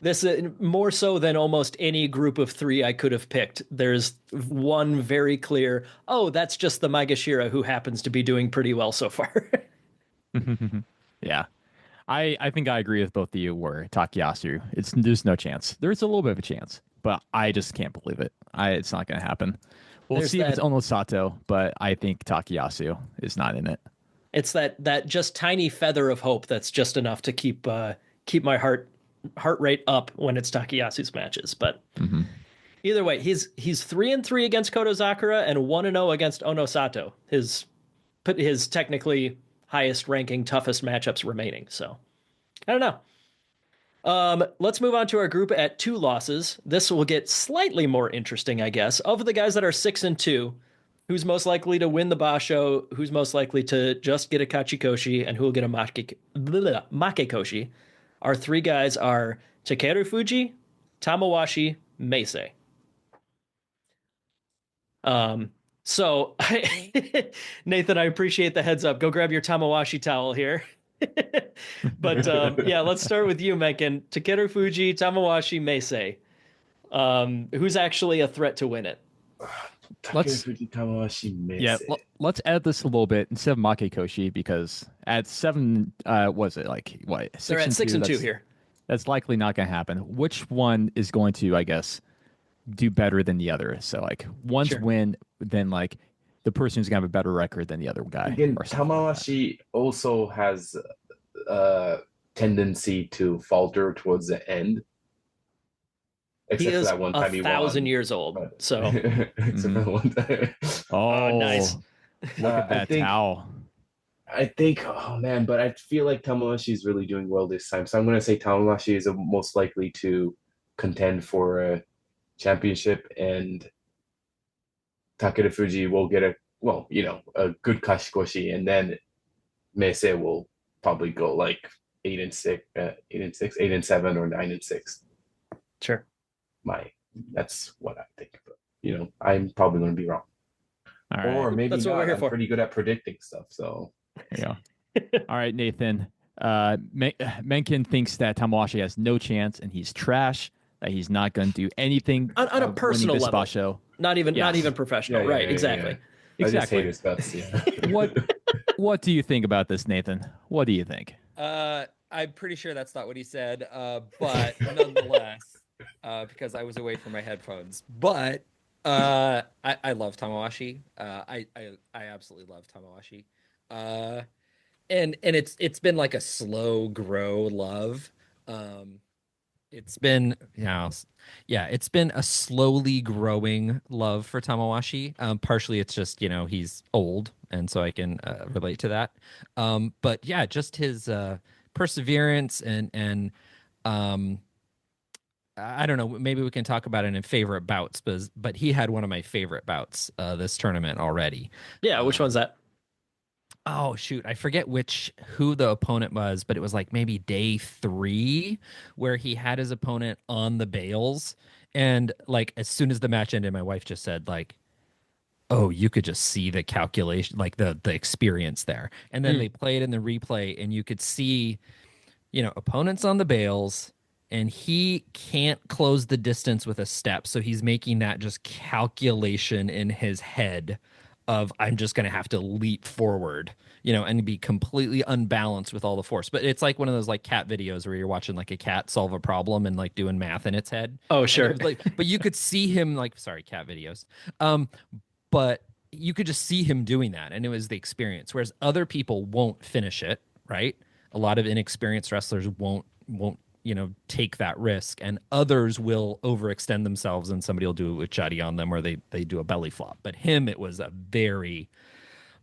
this is more so than almost any group of 3 I could have picked. There's one very clear, oh, that's just the Maegashira who happens to be doing pretty well so far. Yeah. I think I agree with both of you where Takayasu, there's no chance. There's a little bit of a chance, but I just can't believe it. It's not going to happen. We'll see if it's Onosato, but I think Takayasu is not in it. It's that just tiny feather of hope that's just enough to keep my heart rate up when it's Takayasu's matches. But either way, he's 3-3 against Kotozakura and 1-0 against Onosato. His technically highest ranking, toughest matchups remaining. So I don't know. Let's move on to our group at 2 losses. This will get slightly more interesting, I guess. Of the guys that are 6-2, who's most likely to win the Basho, who's most likely to just get a Kachikoshi, and who will get a Makekoshi. Our 3 guys are Takeru Fuji, Tamawashi, Meisei. So Nathan, I appreciate the heads up. Go grab your Tamawashi towel here. But yeah, let's start with you, Mengkin. Takeru Fuji, Tamawashi, Meisei. Who's actually a threat to win it? Let's add this a little bit instead of Makekoshi, because at 7, was it like what? They're at 6-2 here. That's likely not going to happen. Which one is going to, I guess, do better than the other? So like one's win, then like the person who's going to have a better record than the other guy. Again, Tamawashi also has a tendency to falter towards the end. Except he is for that one time 1,000 years old. But, so except for one time. Oh, nice. Look at that towel. I think, oh man, but I feel like Tamawashi is really doing well this time. So I'm going to say Tamawashi is most likely to contend for a championship, and Takeru Fuji will get a good Kashikoshi, and then Meisei will probably go like 8-6, 8-7, or 9-6. Sure. That's what I think. But, I'm probably going to be wrong. All right. Or maybe that's not. What we're here I'm for. pretty good at predicting stuff. So yeah. All right, Nathan. Mengkin thinks that Tamawashi has no chance and he's trash. That he's not going to do anything on a personal level. Basho. Not even professional. Yeah, right? Exactly. I just hate his guts. Yeah. What do you think about this, Nathan? What do you think? I'm pretty sure that's not what he said, but nonetheless, because I was away from my headphones. But I love Tamawashi. I absolutely love Tamawashi. And it's been like a slow grow love. It's been, it's been a slowly growing love for Tamawashi. Partially, it's just he's old, and so I can relate to that. But yeah, just his perseverance and um, I don't know. Maybe we can talk about it in favorite bouts, but he had one of my favorite bouts this tournament already. Yeah, which one's that? Oh shoot, I forget who the opponent was, but it was like maybe day 3 where he had his opponent on the bales, and like as soon as the match ended, my wife just said like, "Oh, you could just see the calculation, like the experience there." And then they played in the replay, and you could see, opponents on the bales, and he can't close the distance with a step, so he's making that just calculation in his head of I'm just going to have to leap forward, and be completely unbalanced with all the force. But it's like one of those like cat videos where you're watching like a cat solve a problem and like doing math in its head. Oh, sure. But you could see him like, sorry, cat videos. But you could just see him doing that, and it was the experience. Whereas other people won't finish it, right? A lot of inexperienced wrestlers won't take that risk, and others will overextend themselves, and somebody will do a chadi on them, or they do a belly flop. But him, it was a very,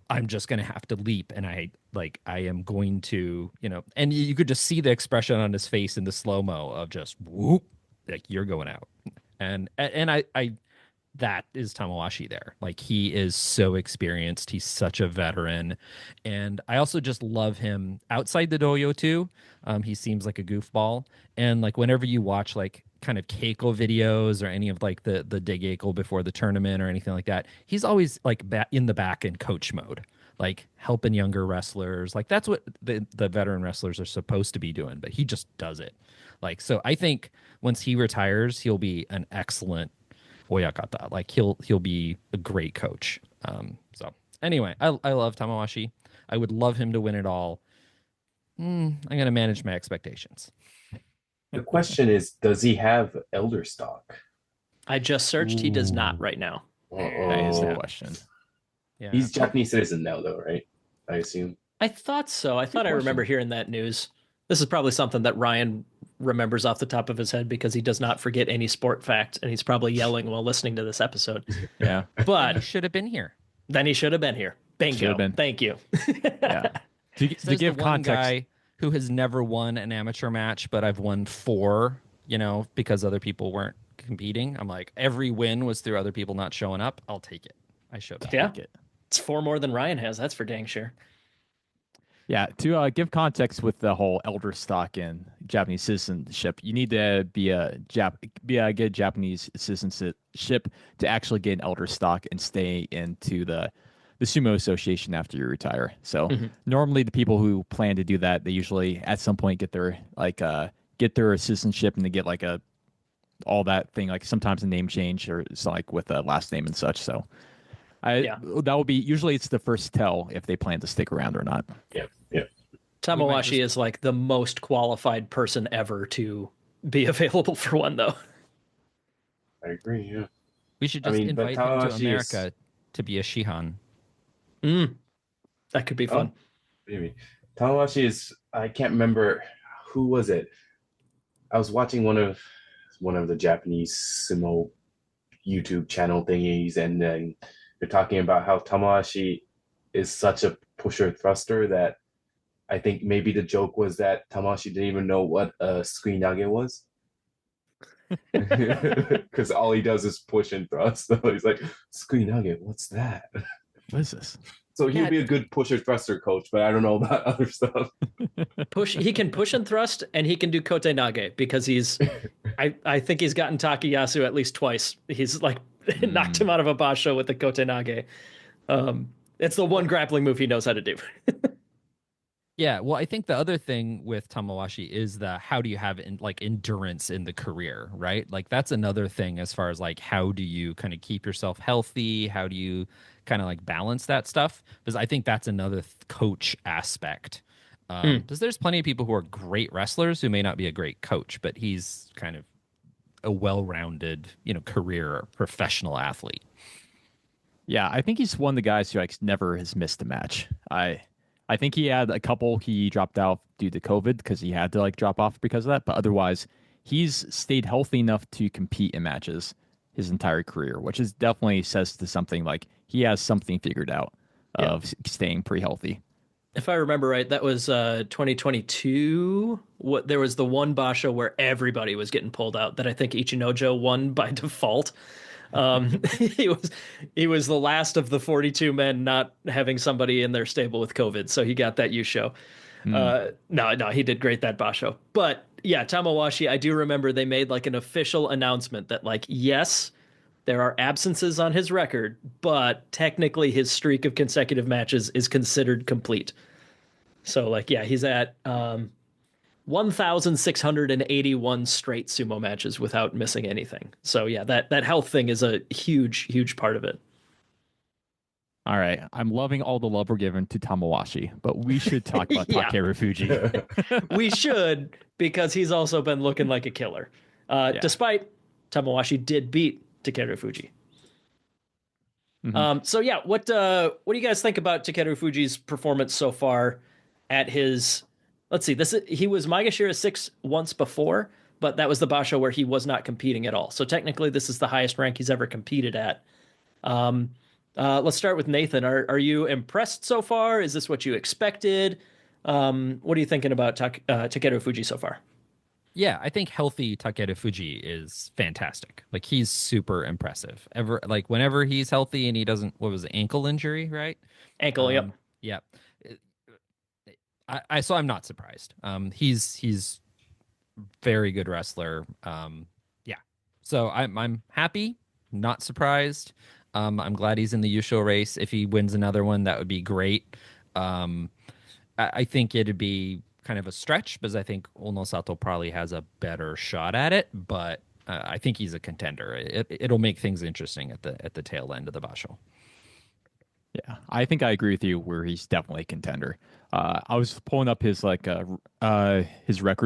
I'm just going to have to leap, and I am going to, and you could just see the expression on his face in the slow-mo of just whoop, like you're going out. And I that is Tamawashi there. Like, he is so experienced. He's such a veteran. And I also just love him outside the dojo too. He seems like a goofball. And like whenever you watch like kind of Keiko videos or any of like the Degeko before the tournament or anything like that, he's always like in the back in coach mode, like helping younger wrestlers. Like that's what the veteran wrestlers are supposed to be doing, but he just does it. Like, so I think once he retires, he'll be an excellent oyakata. Like he'll be a great coach. So anyway, I love Tamawashi. I would love him to win it all. I'm gonna manage my expectations. The question is, does he have elder stock? I just searched. He does not right now. That is the question. Yeah, He's Japanese citizen now, though, right? I assume. I thought so. I thought I remember hearing that news. This is probably something that Ryan remembers off the top of his head because he does not forget any sport fact, and he's probably yelling while listening to this episode. Yeah. But he should have been here. Then he should have been here. Bingo. Thank you. Yeah. To give context, guy who has never won an amateur match, but I've won 4, because other people weren't competing. I'm like, every win was through other people not showing up. I'll take it. I showed up. Yeah. Take it. It's 4 more than Ryan has. That's for dang sure. Yeah, to give context with the whole elder stock and Japanese citizenship, you need to get Japanese citizenship to actually get an elder stock and stay into the sumo association after you retire. So normally the people who plan to do that, they usually at some point get their citizenship, and they get like all that thing, like sometimes a name change or it's like with a last name and such. So that will be usually it's the first tell if they plan to stick around or not. Yeah. Tamawashi is like the most qualified person ever to be available for one, though. I agree. Yeah. We should just invite him to America to be a Shihan. That could be fun. Maybe. Tamawashi is, I can't remember who was it. I was watching one of the Japanese sumo YouTube channel thingies, and then they're talking about how Tamawashi is such a pusher thruster that I think maybe the joke was that Tamawashi didn't even know what a screen nage was. Because all he does is push and thrust. So he's like, screen nage, what's that? What is this? So he'll be a good pusher thruster coach, but I don't know about other stuff. He can push and thrust, and he can do kote nage because he's. I think he's gotten Takayasu at least twice. He's like knocked him out of a basho with the kote nage. It's the one grappling move he knows how to do. Yeah, well, I think the other thing with Tamawashi is how do you have endurance in the career, right? Like that's another thing as far as like how do you kind of keep yourself healthy? How do you kind of like balance that stuff? Because I think that's another coach aspect. Because there's plenty of people who are great wrestlers who may not be a great coach, but he's kind of a well-rounded, career professional athlete. Yeah, I think he's one of the guys who never has missed a match. I think he had a couple he dropped out due to COVID because he had to drop off because of that. But otherwise, he's stayed healthy enough to compete in matches his entire career, which is definitely says to something like he has something figured out of staying pretty healthy. If I remember right, that was 2022. What there was the one Basho where everybody was getting pulled out that I think Ichinojo won by default. He was the last of the 42 men not having somebody in their stable with COVID, so he got that Yusho. No, he did great that Basho. But yeah, Tamawashi, I do remember they made like an official announcement that like, yes, there are absences on his record, but technically his streak of consecutive matches is considered complete. So like, yeah, he's at 1,681 straight sumo matches without missing anything. So yeah, that health thing is a huge part of it. All right, I'm loving all the love we're giving to Tamawashi, but we should talk about Takeru Fuji. We should, because he's also been looking like a killer. Despite Tamawashi did beat Takeru Fuji. So yeah, what do you guys think about Takeru Fuji's performance so far at his? Let's see, he was Maegashira 6 once before, but that was the Basho where he was not competing at all. So technically, this is the highest rank he's ever competed at. Let's start with Nathan. Are you impressed so far? Is this what you expected? What are you thinking about Takeru Fuji so far? Yeah, I think healthy Takeru Fuji is fantastic. Like he's super impressive. Whenever he's healthy and he doesn't, what was it, ankle injury, right? Ankle, yep. Yeah. So I'm not surprised. He's very good wrestler. Yeah. So I'm happy, not surprised. I'm glad he's in the Yusho race. If he wins another one, that would be great. I think it'd be kind of a stretch because I think Onosato probably has a better shot at it, but I think he's a contender. It'll make things interesting at the tail end of the Basho. Yeah, I think I agree with you where he's definitely a contender. I was pulling up his record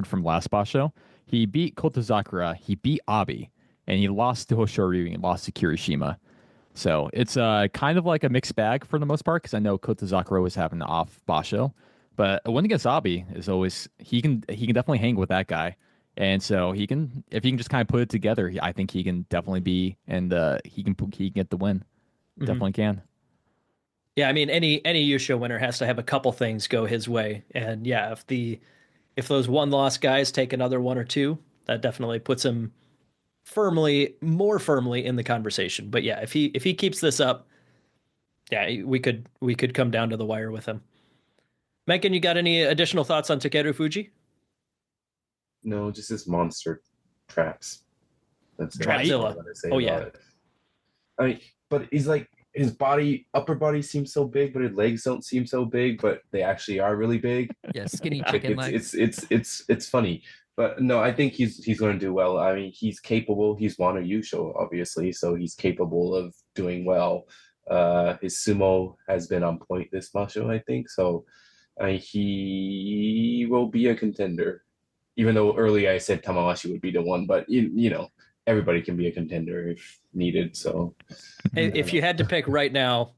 from last Basho. He beat Kotozakura, he beat Abi, and he lost to Hoshoryu and he lost to Kirishima. So it's kind of like a mixed bag for the most part because I know Kotozakura was having an off Basho, but a win against Abi is always he can definitely hang with that guy, and so if he can just kind of put it together, I think he can definitely be and he can get the win, definitely can. Yeah, I mean any Yusho winner has to have a couple things go his way, and yeah, if those one loss guys take another one or two, that definitely puts him more firmly in the conversation. But yeah, if he keeps this up, yeah, we could come down to the wire with him. Mengkin, you got any additional thoughts on Takeru Fuji? No, just his monster traps. That's Trapzilla. Oh yeah. I mean, but he's like his upper body seems so big, but his legs don't seem so big, but they actually are really big. Yeah, skinny chicken legs. It's funny. But no, I think he's going to do well. I mean, he's capable. He's won a Yusho, obviously, so he's capable of doing well. His sumo has been on point this Basho, I think. So he will be a contender. Even though earlier I said Tamawashi would be the one, but you know, everybody can be a contender if needed. So if you had to pick right now,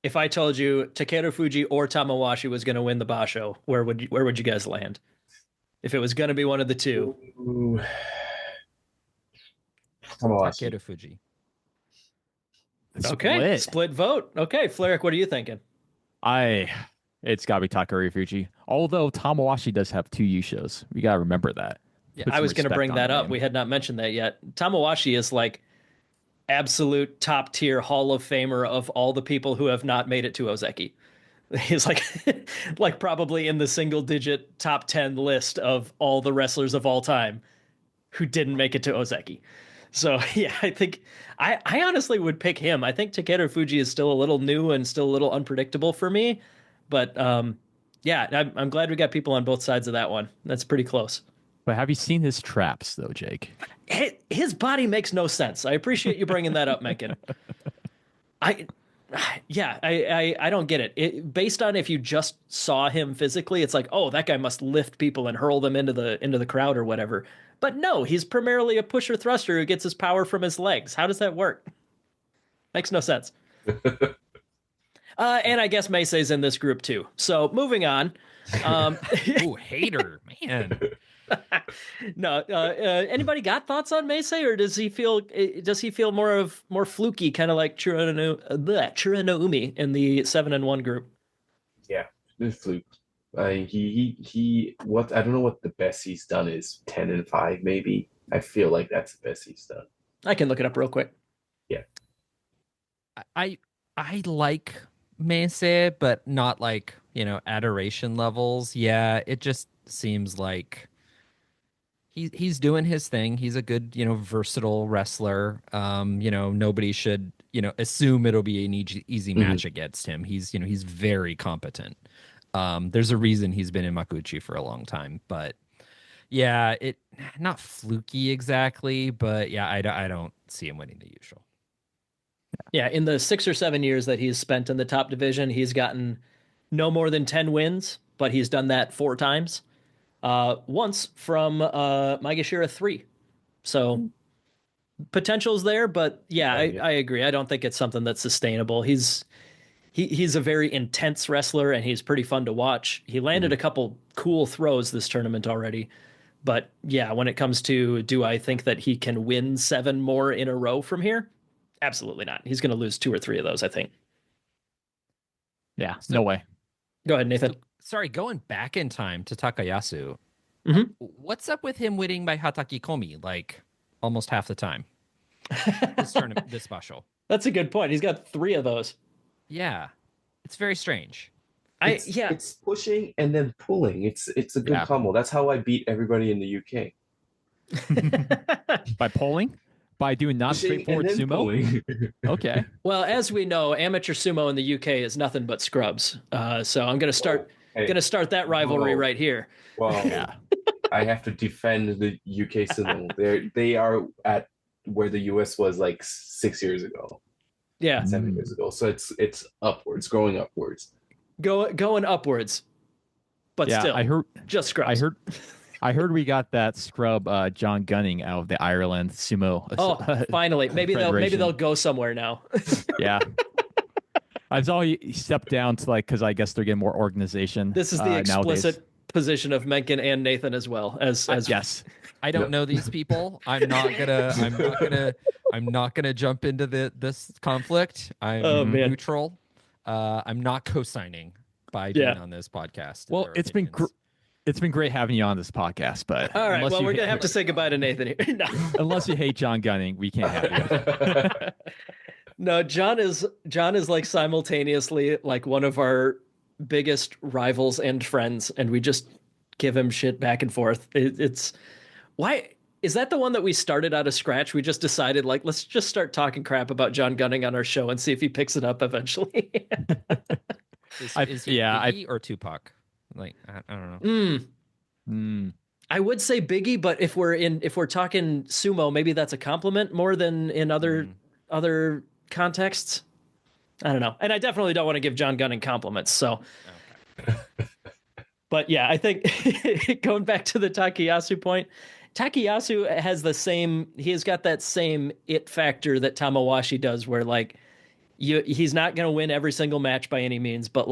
if I told you Takeru Fuji or Tamawashi was going to win the Basho, where would you guys land? If it was going to be one of the two. Tamawashi. Takeru Fuji. Okay, split vote. Okay, Flyric, what are you thinking? It's got to be Takeru Fuji. Although Tamawashi does have 2 Yushos. We got to remember that. Yeah, I was going to bring that up. We had not mentioned that yet. Tamawashi is like absolute top tier Hall of Famer of all the people who have not made it to Ozeki. He's like probably in the single digit top 10 list of all the wrestlers of all time who didn't make it to Ozeki. So yeah, I think I honestly would pick him. I think Takeru Fuji is still a little new and still a little unpredictable for me. But yeah, I'm glad we got people on both sides of that one. That's pretty close. But have you seen his traps though, Jake? His body makes no sense. I appreciate you bringing that up, Mengkin. I don't get it. Based on if you just saw him physically, it's like, oh, that guy must lift people and hurl them into the crowd or whatever. But no, he's primarily a pusher thruster who gets his power from his legs. How does that work? Makes no sense. And I guess Meisei's in this group too. So moving on. Ooh, hater, man. No, anybody got thoughts on Meisei, or does he feel more fluky, kind of like Chura no Umi in the 7-1 group? Yeah, the fluke. What I don't know what the best he's done is 10-5 maybe. I feel like that's the best he's done. I can look it up real quick. Yeah. I like Meisei, but not like, adoration levels. Yeah, it just seems like he's doing his thing. He's a good, versatile wrestler. Nobody should, assume it'll be an easy match against him. He's very competent. There's a reason he's been in Makuuchi for a long time, but yeah, it not fluky exactly, but yeah, I don't see him winning the usual. Yeah, in the 6 or 7 years that he's spent in the top division, he's gotten no more than 10 wins, but he's done that 4 times. Once from Maegashira 3. So potential's there, but yeah, I agree. I don't think it's something that's sustainable. He's a very intense wrestler, and he's pretty fun to watch. He landed a couple cool throws this tournament already. But yeah, when it comes to, do I think that he can win 7 more in a row from here? Absolutely not. He's going to lose 2 or 3 of those, I think. Yeah, no way. Go ahead, Nathan. Sorry, going back in time to Takayasu. Mm-hmm. What's up with him winning by Hataki Komi like almost half the time? This tournament, this special. That's a good point. He's got 3 of those. Yeah, it's very strange. It's pushing and then pulling. It's a good combo. That's how I beat everybody in the UK. By polling? By doing not straightforward sumo? Okay. Well, as we know, amateur sumo in the UK is nothing but scrubs. So I'm going to start that rivalry right here. Well, yeah. I have to defend the UK sumo. They are at where the US was like 6 years ago. Yeah. 7 years ago. So it's upwards, growing upwards. Going upwards. But still, I heard just scrubs. I heard we got that scrub John Gunning out of the Ireland sumo. Oh, finally. Maybe they'll go somewhere now. Yeah. I saw he stepped down to because I guess they're getting more organization. This is the explicit nowadays. Position of Mengkin and Nathan as well as yes. I don't know these people. I'm not gonna jump into this conflict. I'm neutral. I'm not co-signing by being on this podcast. Well, it's been great having you on this podcast, but all right. Well, we're gonna have to say goodbye to Nathan here. No. Unless you hate John Gunning, we can't have you. No, John is like simultaneously like one of our biggest rivals and friends, and we just give him shit back and forth. It's why is that the one that we started out of scratch? We just decided let's just start talking crap about John Gunning on our show and see if he picks it up eventually. Is he Biggie or Tupac? I don't know. I would say Biggie, but if we're talking sumo, maybe that's a compliment more than in other contexts. I don't know. And I definitely don't want to give John Gunning compliments. So, okay. But yeah, I think going back to the Takayasu point, Takayasu he's got that same it factor that Tamawashi does, where he's not going to win every single match by any means, but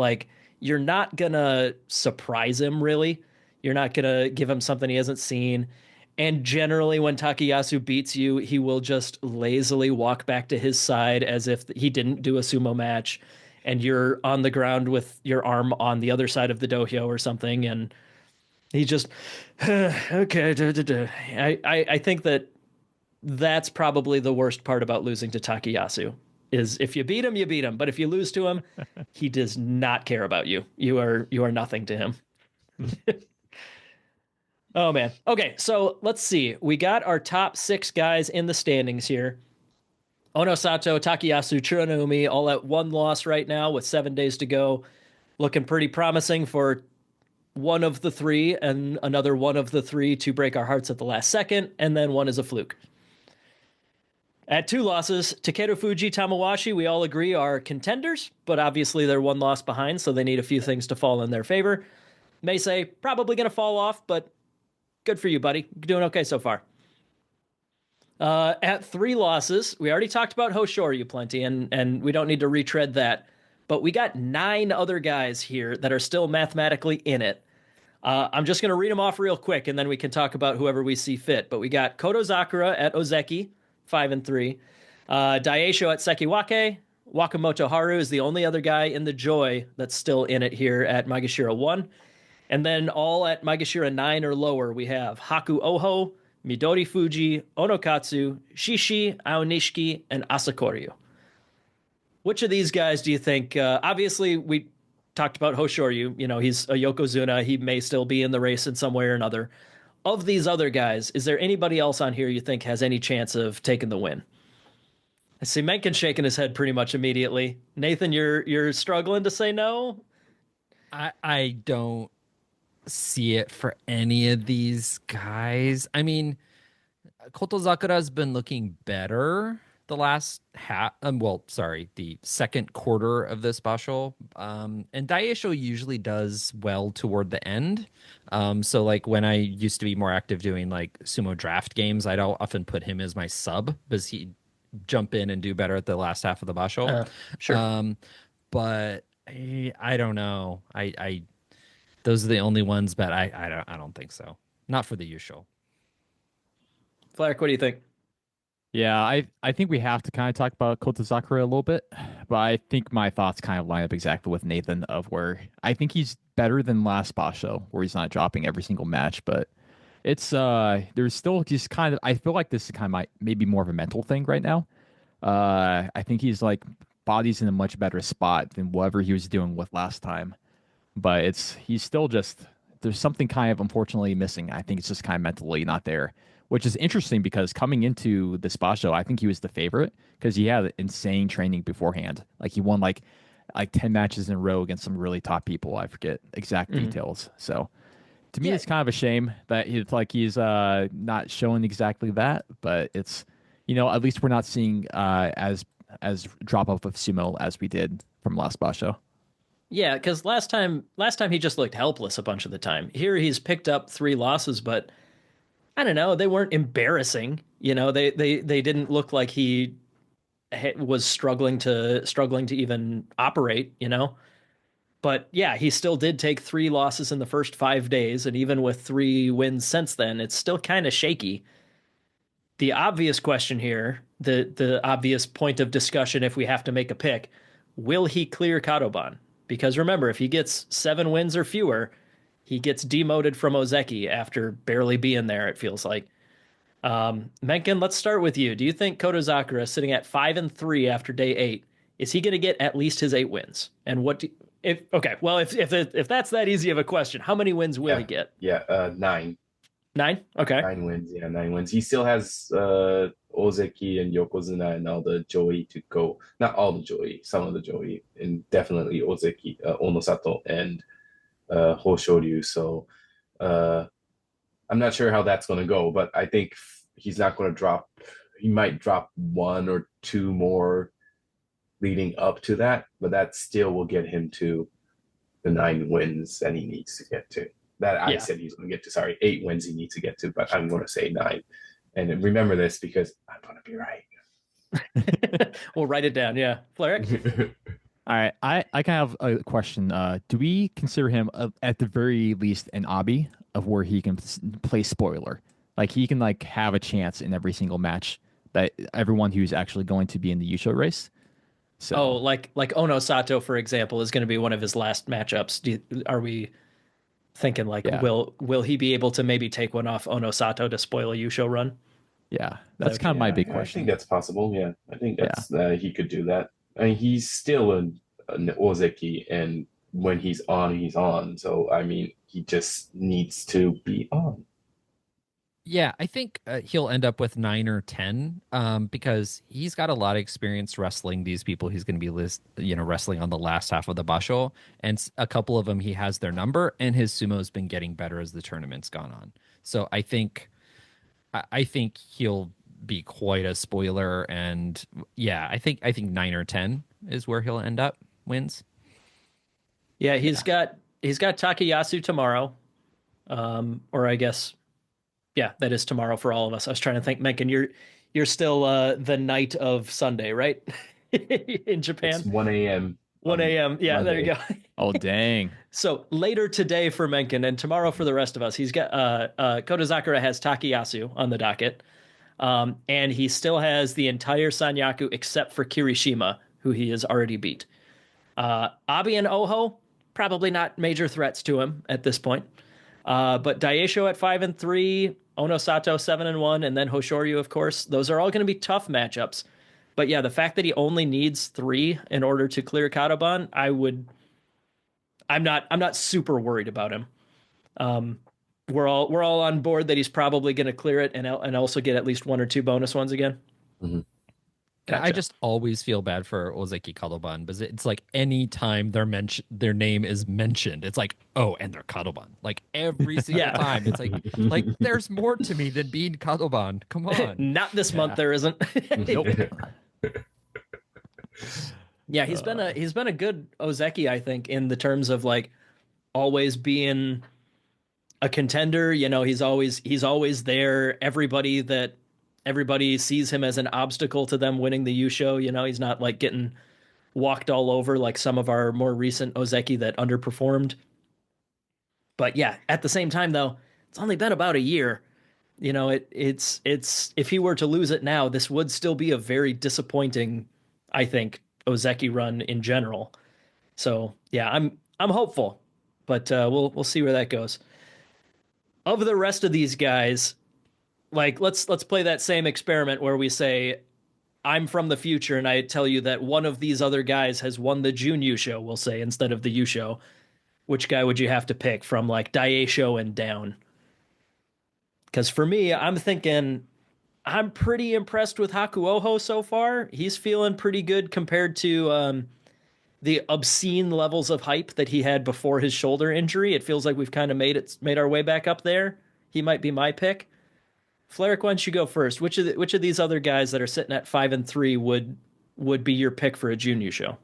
you're not going to surprise him really. You're not going to give him something he hasn't seen. And generally when Takayasu beats you, he will just lazily walk back to his side as if he didn't do a sumo match, and you're on the ground with your arm on the other side of the dohyo or something. And he just, okay. I think that's probably the worst part about losing to Takayasu is if you beat him, you beat him. But if you lose to him, he does not care about you. You are nothing to him. Oh, man. Okay, so let's see. We got our top 6 guys in the standings here. Ono Sato, Takayasu, Churanoumi, all at 1 loss right now with 7 days to go. Looking pretty promising for one of the 3 and another one of the 3 to break our hearts at the last second, and then one is a fluke. At 2 losses, Takeru Fuji, Tamawashi, we all agree are contenders, but obviously they're 1 loss behind, so they need a few things to fall in their favor. Meisei, probably going to fall off, but good for you, buddy. You're doing okay so far. At 3 losses, we already talked about Hoshoryu plenty, and we don't need to retread that. But we got 9 other guys here that are still mathematically in it. I'm just going to read them off real quick, and then we can talk about whoever we see fit. But we got Koto Zakura at Ozeki, 5-3. Daisho at Sekiwake. Wakamoto Haru is the only other guy in the Joy that's still in it here at Maegashira 1. And then all at Maegashira 9 or lower, we have Haku Oho, Midori Fuji, Onokatsu, Shishi, Aonishiki, and Asakoryu. Which of these guys do you think? Obviously, we talked about Hoshoryu. You know, he's a Yokozuna. He may still be in the race in some way or another. Of these other guys, is there anybody else on here you think has any chance of taking the win? I see Mencken shaking his head pretty much immediately. Nathan, you're struggling to say no? I don't see it for any of these guys. I mean, Koto Zakura's been looking better the last the second quarter of this Basho. And Daisho usually does well toward the end. So like when I used to be more active doing like sumo draft games, I'd often put him as my sub because he'd jump in and do better at the last half of the Basho. Sure. But I don't know. I those are the only ones, but I don't think so. Not for the Yusho. Flyric, what do you think? Yeah, I think we have to kind of talk about Koto Zakura a little bit, but I think my thoughts kind of line up exactly with Nathan of where I think he's better than last Basho, where he's not dropping every single match, but it's there's still just kind of I feel like this is kind of maybe more of a mental thing right now. I think he's like body's in a much better spot than whatever he was doing with last time, but he's still just there's something kind of unfortunately missing. I think it's just kind of mentally not there, which is interesting because coming into this Basho, I think he was the favorite because he had insane training beforehand. Like he won like 10 matches in a row against some really top people. I forget exact details. So to me, it's kind of a shame that he's not showing exactly that, but it's, at least we're not seeing as drop off of sumo as we did from last Basho. Yeah, because last time he just looked helpless a bunch of the time. Here he's picked up 3 losses, but I don't know, they weren't embarrassing. They didn't look like he was struggling to even operate. But yeah, he still did take 3 losses in the first 5 days, and even with 3 wins since then, it's still kind of shaky. The obvious question here, the obvious point of discussion if we have to make a pick, will he clear Kadoban? Because remember, if he gets 7 wins or fewer, he gets demoted from Ozeki after barely being there, it feels like. Mencken, let's start with you. Do you think Koto Zakura, sitting at 5-3 after day 8, is he going to get at least his 8 wins? And if that's that easy of a question, how many wins will he get? 9. 9? Okay. 9 wins. Yeah, 9 wins. He still has Ozeki and Yokozuna and all the Joey to go. Not all the Joey, some of the Joey, and definitely Ozeki, Onosato, and Hoshoryu. So I'm not sure how that's going to go, but I think he's not going to drop. He might drop 1 or 2 more leading up to that, but that still will get him to the 9 wins that he needs to get to. I said he's going to get to, 8 wins he needs to get to, but I'm going to say 9. And remember this because I'm going to be right. We'll write it down. Yeah. Flyric? All right. I kind of have a question. Do we consider him at the very least an obby of where he can play spoiler? Like he can have a chance in every single match that everyone who's actually going to be in the Yusho race. So like Onosato, for example, is going to be one of his last matchups. Are we thinking will he be able to maybe take one off Onosato to spoil a Yusho run? Yeah, that's kind of my big question. I think that's possible. Yeah, I think that's he could do that. I mean, he's still an Ozeki, and when he's on, he's on. So I mean, he just needs to be on. Yeah, I think he'll end up with 9 or 10 because he's got a lot of experience wrestling these people he's going to be wrestling on the last half of the Basho, and a couple of them he has their number, and his sumo's been getting better as the tournament's gone on. So I think he'll be quite a spoiler, and yeah, I think 9 or 10 is where he'll end up wins. Yeah, he's got Takayasu tomorrow, or I guess. Yeah, that is tomorrow for all of us. I was trying to think, Mencken, you're still the night of Sunday, right? In Japan? It's 1 a.m. 1 a.m. Yeah, Monday. there you go. Oh, dang. So later today for Mencken and tomorrow for the rest of us, he's got Kodazakura has Takayasu on the docket. And he still has the entire Sanyaku except for Kirishima, who he has already beat. Abi and Oho, probably not major threats to him at this point. But Daisho at 5-3, Onosato 7-1, and then Hoshoryu, of course. Those are all going to be tough matchups. But yeah, the fact that he only needs 3 in order to clear Kadoban, I'm not super worried about him. We're all on board that he's probably going to clear it and also get at least 1 or 2 bonus ones again. Mm-hmm. Gotcha. I just always feel bad for Ozeki Kadoban because it's like any time their name is mentioned, it's like, oh, and they're Kadoban. Like every single time, it's like there's more to me than being Kadoban. Come on. Not this month, there isn't. Nope. Yeah, he's been a good Ozeki, I think, in the terms of like always being a contender. You know, he's always there. Everybody sees him as an obstacle to them winning the Yusho. You know, he's not like getting walked all over like some of our more recent Ozeki that underperformed. But yeah, at the same time though, it's only been about a year. You know, it's if he were to lose it now, this would still be a very disappointing, I think, Ozeki run in general. So yeah, I'm hopeful, but we'll see where that goes. Of the rest of these guys, like let's play that same experiment where we say I'm from the future and I tell you that one of these other guys has won the June Yusho, we'll say, instead of the Yusho. Which guy would you have to pick from like Daisho and down? Because for me, I'm thinking I'm pretty impressed with Hakuoho so far. He's feeling pretty good compared to the obscene levels of hype that he had before his shoulder injury. It feels like we've kind of made our way back up there. He might be my pick. Flyric, why don't you go first? Which of these other guys that are sitting at 5-3 would be your pick for a Jun Yusho?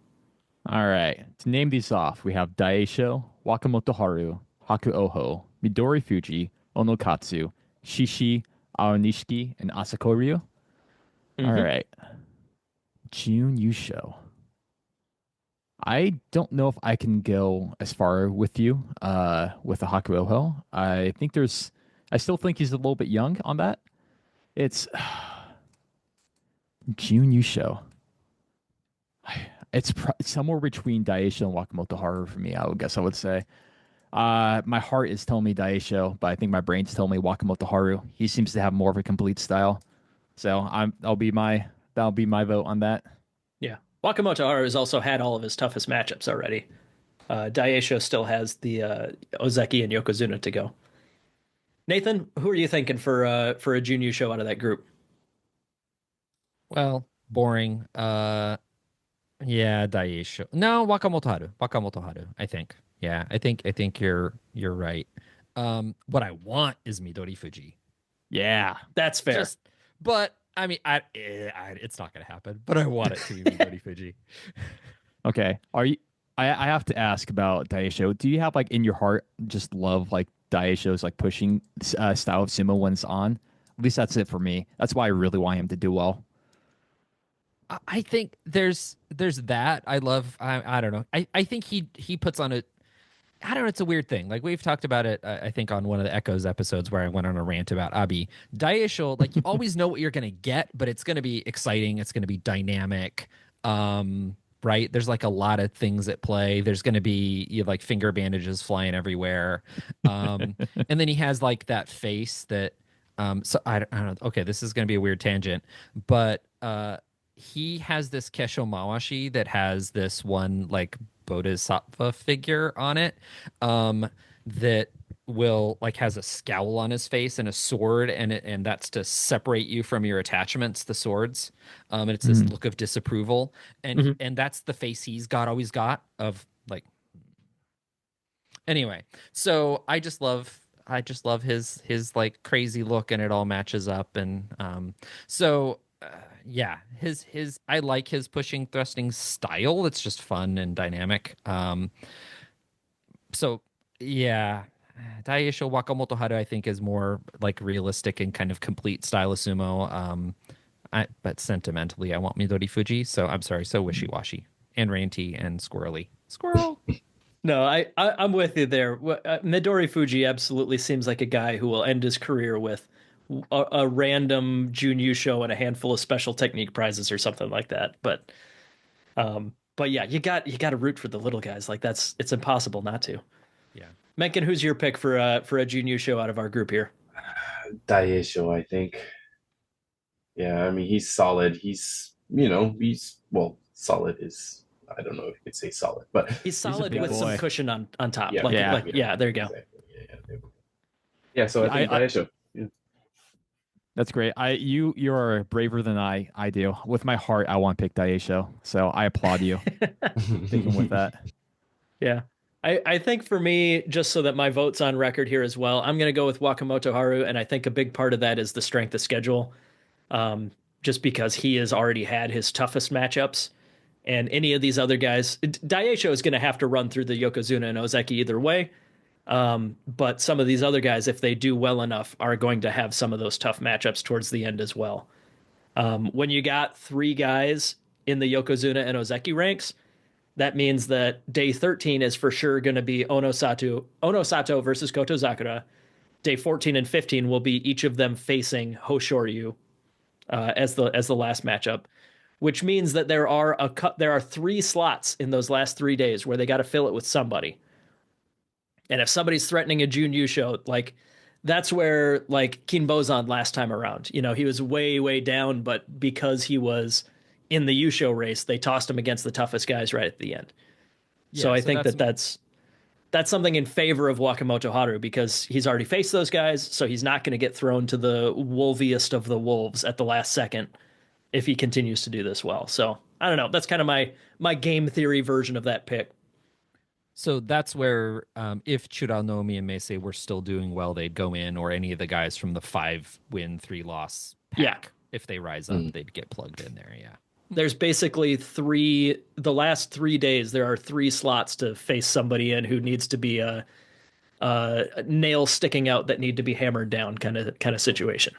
All right. To name these off, we have Daisho, Wakamoto Haru, Hakuoho, Midori Fuji, Onokatsu, Shishi, Aonishi, and Asakoryu. Mm-hmm. All right. Jun Yusho. I don't know if I can go as far with you with the Hakuoho. I still think he's a little bit young on that. It's Jun Yusho. It's somewhere between Daisho and Wakamoto Haru for me, I would say. My heart is telling me Daisho, but I think my brain's telling me Wakamoto Haru. He seems to have more of a complete style. So that'll be my vote on that. Yeah. Wakamoto Haru has also had all of his toughest matchups already. Daisho still has the Ozeki and Yokozuna to go. Nathan, who are you thinking for a Jun Yusho out of that group? Well, boring. Yeah, Daisho. No, Wakamoto Haru, I think. Yeah, I think you're right. What I want is Midori Fuji. Yeah, that's fair. But I mean, it's not going to happen. But I want it to be Midori Fuji. Okay. Are you? I have to ask about Daisho. Do you have like in your heart just love like Daisho's like pushing style of sumo when it's on? At least that's it for me. That's why I really want him to do well. I think there's that. I don't know. I think he puts on a. I don't know. It's a weird thing. Like we've talked about it, I think on one of the Echoes episodes where I went on a rant about Abi. Daisho, like you always know what you're going to get, but it's going to be exciting. It's going to be dynamic. Right? There's like a lot of things at play. There's going to be like finger bandages flying everywhere. And then he has like that face that, so I don't know. Okay. This is going to be a weird tangent, but, he has this Kesho Mawashi that has this one like Bodhisattva figure on it that will like has a scowl on his face and a sword and that's to separate you from your attachments, the swords. And it's this look of disapproval and that's the face he's always got of like. Anyway, so I just love his like crazy look and it all matches up and yeah, his I like his pushing thrusting style. It's just fun and dynamic. So yeah, Daisho Wakamoto Haru I think is more like realistic and kind of complete style of sumo. But sentimentally I want Midori Fuji, so I'm sorry, so wishy-washy. and ranty and squirrely. Squirrel. No, I'm with you there. Midori Fuji absolutely seems like a guy who will end his career with a random Junior show and a handful of special technique prizes or something like that. But yeah, you got to root for the little guys. Like it's impossible not to. Yeah. Mencken, who's your pick for a Junior show out of our group here? Daisho, I think. Yeah, I mean he's solid. He's solid is, I don't know if you could say solid, but he's solid with some cushion on top. Yeah, there you go. Exactly. Yeah, so I think Daisho. Yeah. That's great. You're braver than I do. With my heart, I want to pick Daisho. So I applaud you thinking with that. Yeah. I think for me, just so that my vote's on record here as well, I'm going to go with Wakamoto Haru, and I think a big part of that is the strength of schedule, just because he has already had his toughest matchups, and any of these other guys, Daisho is going to have to run through the Yokozuna and Ozeki either way, but some of these other guys, if they do well enough, are going to have some of those tough matchups towards the end as well. When you got 3 guys in the Yokozuna and Ozeki ranks, that means that day 13 is for sure going to be Ono Sato versus Koto Zakura. Day 14 and 15 will be each of them facing Hoshoryu as the last matchup, which means that there are 3 slots in those last 3 days where they got to fill it with somebody. And if somebody's threatening a Jun Yusho, like that's where like Kinbozan last time around, he was way, way down, but because he was in the Yusho race, they tossed him against the toughest guys right at the end. Yeah, so I think that's something in favor of Wakamoto Haru, because he's already faced those guys, so he's not going to get thrown to the wolviest of the wolves at the last second if he continues to do this well. So I don't know. That's kind of my game theory version of that pick. So that's where if Churanomi and Meisei were still doing well, they'd go in, or any of the guys from the 5-win, 3-loss pack. Yeah. If they rise up, they'd get plugged in there. Yeah. There's basically the last 3 days, there are 3 slots to face somebody in who needs to be a nail sticking out that need to be hammered down kind of situation.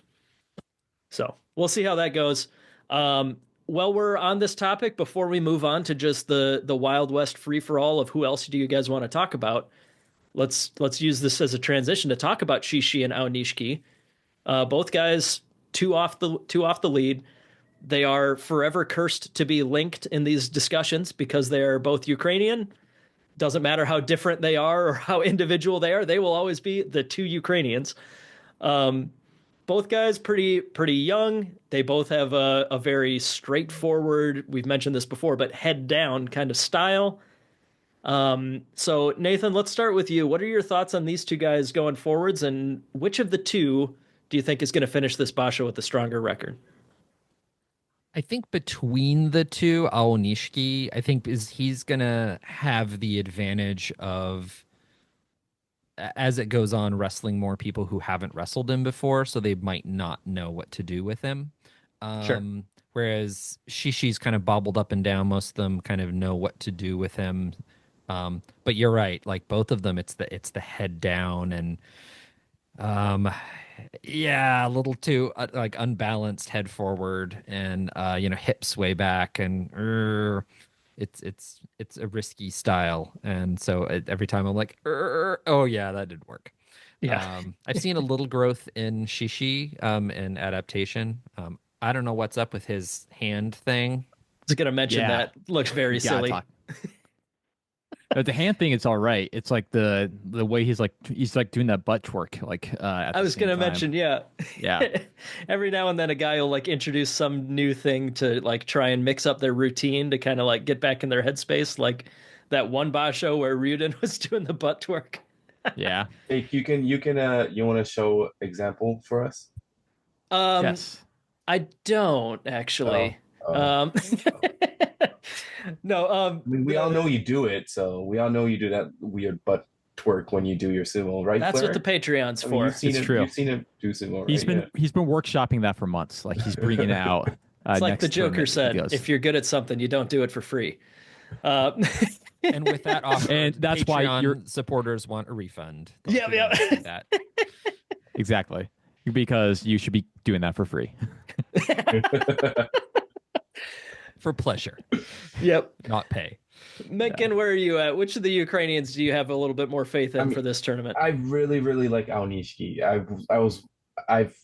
So we'll see how that goes. While we're on this topic, before we move on to just the Wild West free for all of who else do you guys want to talk about, let's use this as a transition to talk about Shishi and Aonishi. Both guys two off the lead. They are forever cursed to be linked in these discussions because they are both Ukrainian. Doesn't matter how different they are or how individual they are, they will always be the 2 Ukrainians. Both guys pretty young. They both have a very straightforward, we've mentioned this before, but head down kind of style. So Nathan, let's start with you. What are your thoughts on these 2 guys going forwards, and which of the 2 do you think is going to finish this Basho with a stronger record? I think between the 2, Aonishi, I think he's going to have the advantage of, as it goes on, wrestling more people who haven't wrestled him before, so they might not know what to do with him. Sure. Whereas Shishi's kind of bobbled up and down. Most of them kind of know what to do with him. But you're right, like both of them, it's the head down and a little too like unbalanced head forward and hips way back, and it's a risky style, and so every time I'm like, oh yeah, that didn't work. Yeah. I've seen a little growth in Shishi in adaptation. I don't know what's up with his hand thing. I was gonna mention that looks very silly. But the hand thing, it's all right. It's like the way he's doing that butt twerk. Like I was gonna mention, yeah. Every now and then, a guy will like introduce some new thing to like try and mix up their routine to kind of like get back in their headspace. Like that one Basho where Ryuden was doing the butt twerk. Yeah. Hey, you want to show example for us? Yes. I don't actually. No. I mean, we all know you do it, so we all know you do that weird butt twerk when you do your sumo, right? That's Flair? what the Patreon's for. It's true. You've seen him do sumo, right? He's been workshopping that for months. Like he's bringing it out. It's like the Joker said: if you're good at something, you don't do it for free. And with that offer, and that's Patreon why your supporters want a refund. Yeah. That. Exactly, because you should be doing that for free. for pleasure. Yep. Not pay. Mengkin, where are you at? Which of the Ukrainians do you have a little bit more faith in for this tournament? I really, really like Aonishi. I've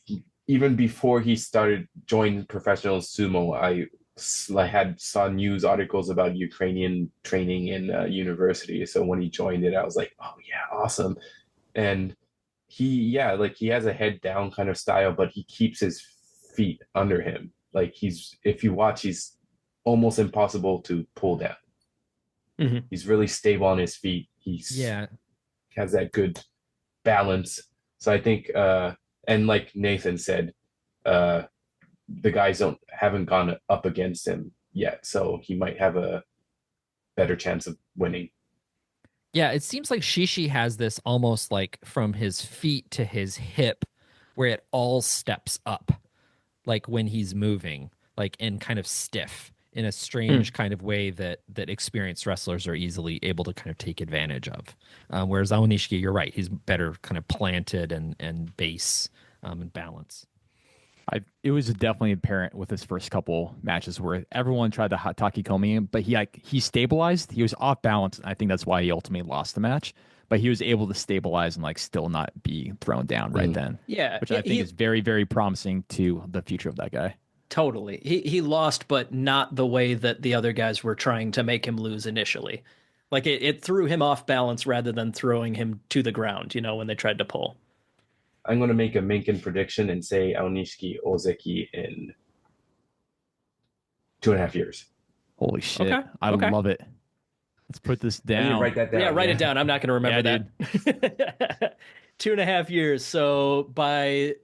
even before he started joining professional sumo, I had saw news articles about Ukrainian training in university. So when he joined it, I was like, oh yeah, awesome. And he has a head down kind of style, but he keeps his feet under him. Like if you watch, he's almost impossible to pull down. Mm-hmm. He's really stable on his feet. Has that good balance. So I think, and like Nathan said, the guys haven't gone up against him yet, so he might have a better chance of winning. Yeah, it seems like Shishi has this almost like from his feet to his hip, where it all steps up, like when he's moving, like and kind of stiff in a strange kind of way that experienced wrestlers are easily able to kind of take advantage of. Whereas Aonishi, you're right, he's better kind of planted and base and balance. It was definitely apparent with his first couple matches where everyone tried to takikomi him, but he stabilized. He was off balance. I think that's why he ultimately lost the match. But he was able to stabilize and like still not be thrown down right then. Yeah, which I think is very, very promising to the future of that guy. Totally. He lost, but not the way that the other guys were trying to make him lose initially. Like it threw him off balance rather than throwing him to the ground, when they tried to pull. I'm going to make a Mengkin prediction and say Aonishi Ozeki in 2.5 years. Holy shit. Okay. I love it. Let's put this down. Write that down. Yeah, write it down. I'm not going to remember that. 2.5 years. So by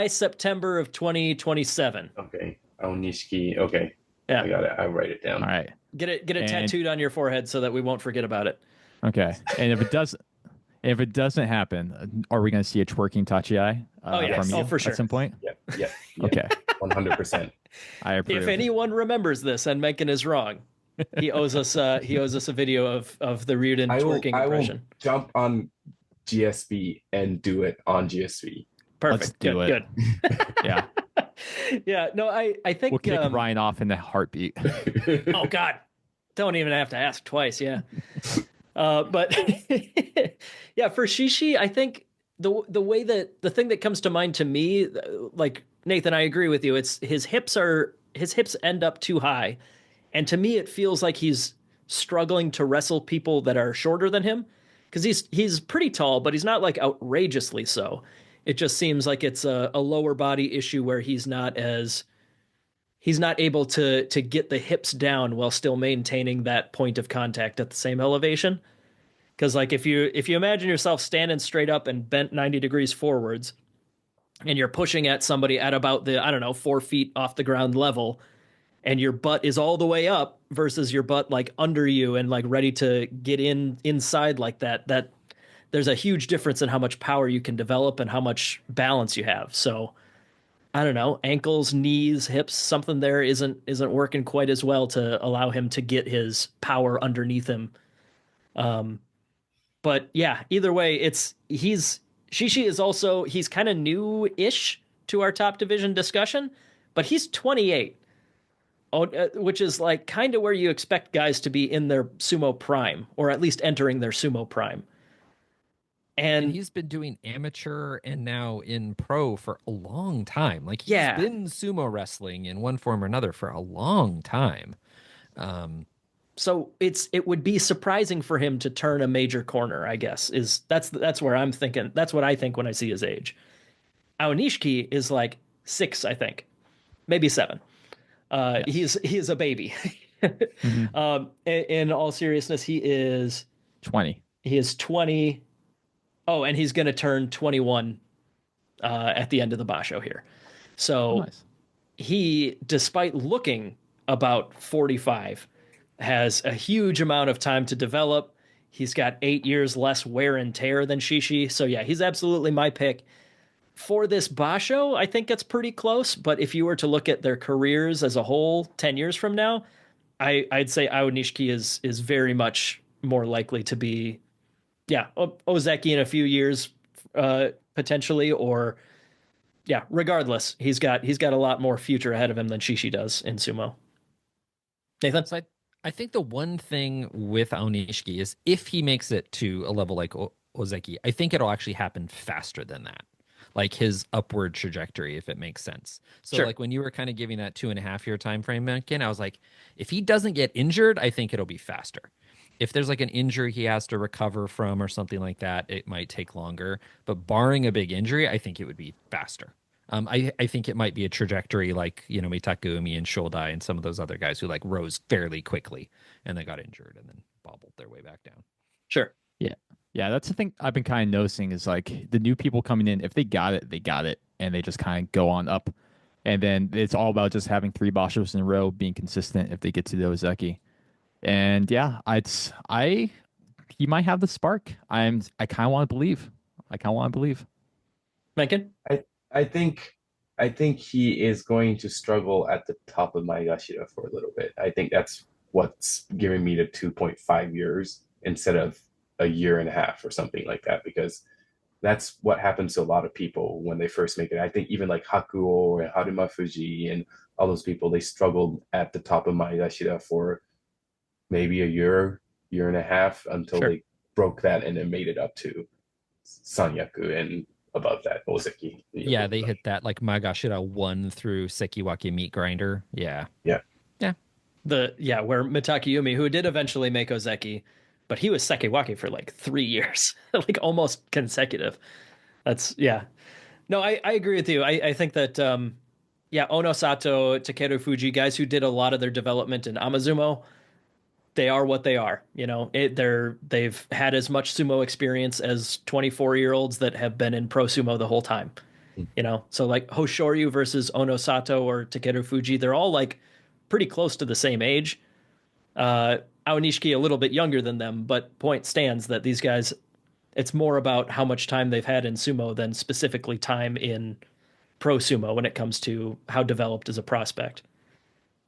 September of 2027. Okay. Aonishi. Okay. Yeah. I got it. I'll write it down. All right. Get it tattooed on your forehead so that we won't forget about it. Okay. And if it doesn't happen, are we going to see a twerking Tachiai from you for sure. at some point? Yeah. Okay. 100%. I approve. If anyone remembers this and Mengkin is wrong, he owes us a video of the Ryuden twerking impression. I will jump on GSP and do it on GSP. Perfect. Let's do it. Good. Yeah. Yeah. No, I think we'll kick Ryan off in the heartbeat. Oh God. Don't even have to ask twice. Yeah. But yeah, for Shishi, I think the way that the thing that comes to mind to me, like Nathan, I agree with you. It's his hips end up too high. And to me, it feels like he's struggling to wrestle people that are shorter than him, because he's pretty tall, but he's not like outrageously so. It just seems like it's a lower body issue where he's not able to get the hips down while still maintaining that point of contact at the same elevation. Because like if you imagine yourself standing straight up and bent 90 degrees forwards, and you're pushing at somebody at about the 4 feet off the ground level, and your butt is all the way up versus your butt like under you and like ready to get inside like that there's a huge difference in how much power you can develop and how much balance you have. So I don't know, ankles, knees, hips, something there isn't working quite as well to allow him to get his power underneath him. But yeah, either way, Shishi is also, he's kind of new-ish to our top division discussion, but he's 28, which is like kind of where you expect guys to be in their sumo prime, or at least entering their sumo prime. And he's been doing amateur and now in pro for a long time. Like he's been sumo wrestling in one form or another for a long time. So it would be surprising for him to turn a major corner, I guess. That's where I'm thinking. That's what I think when I see his age. Aonishi is like 6, I think, maybe 7. Yes. He is a baby. Mm-hmm. In all seriousness, he is 20. He is 20. Oh, and he's going to turn 21 at the end of the Basho here. So nice. He, despite looking about 45, has a huge amount of time to develop. He's got 8 years less wear and tear than Shishi. So yeah, he's absolutely my pick. For this Basho, I think it's pretty close. But if you were to look at their careers as a whole 10 years from now, I'd say Aonishi is very much more likely to be, Ozeki in a few years, potentially, or regardless, he's got a lot more future ahead of him than Shishi does in sumo. Nathan? So I think the one thing with Aonishiki is if he makes it to a level like Ozeki, I think it'll actually happen faster than that. Like his upward trajectory, if it makes sense. So Sure. like when you were kind of giving that 2.5 year time frame, Mencken, I was like, if he doesn't get injured, I think it'll be faster. If there's like an injury he has to recover from or something like that, it might take longer. But barring a big injury, I think it would be faster. I think it might be a trajectory like, Mitakeumi and Shodai and some of those other guys who like rose fairly quickly and they got injured and then bobbled their way back down. Sure. Yeah. Yeah, that's the thing I've been kind of noticing is like the new people coming in, if they got it, they got it. And they just kind of go on up. And then it's all about just having 3 Bashos in a row, being consistent if they get to the Ozeki. And yeah, he might have the spark. I kind of want to believe. I kind of want to believe. Mencken? I think he is going to struggle at the top of Maegashira for a little bit. I think that's what's giving me the 2.5 years instead of a year and a half or something like that, because that's what happens to a lot of people when they first make it. I think even like Hakuo and Haruma Fuji and all those people, they struggled at the top of Maegashira for maybe a year and a half until Sure. they broke that and then made it up to Sanyaku and above that Ozeki. Yeah, they hit that like Magashira 1 through Sekiwake Meat Grinder. Yeah. Yeah. Yeah. Where Mitakeyumi, who did eventually make Ozeki, but he was Sekiwake for like 3 years, like almost consecutive. No, I agree with you. I think that, Ono Sato, Takeru Fuji, guys who did a lot of their development in Amazumo, they are what they are. They've had as much sumo experience as 24-year-olds that have been in pro sumo the whole time. So like Hoshoryu versus Ono Sato or Takeru Fuji, they're all like pretty close to the same age. Aonishiki a little bit younger than them, but point stands that these guys, it's more about how much time they've had in sumo than specifically time in pro sumo when it comes to how developed is a prospect.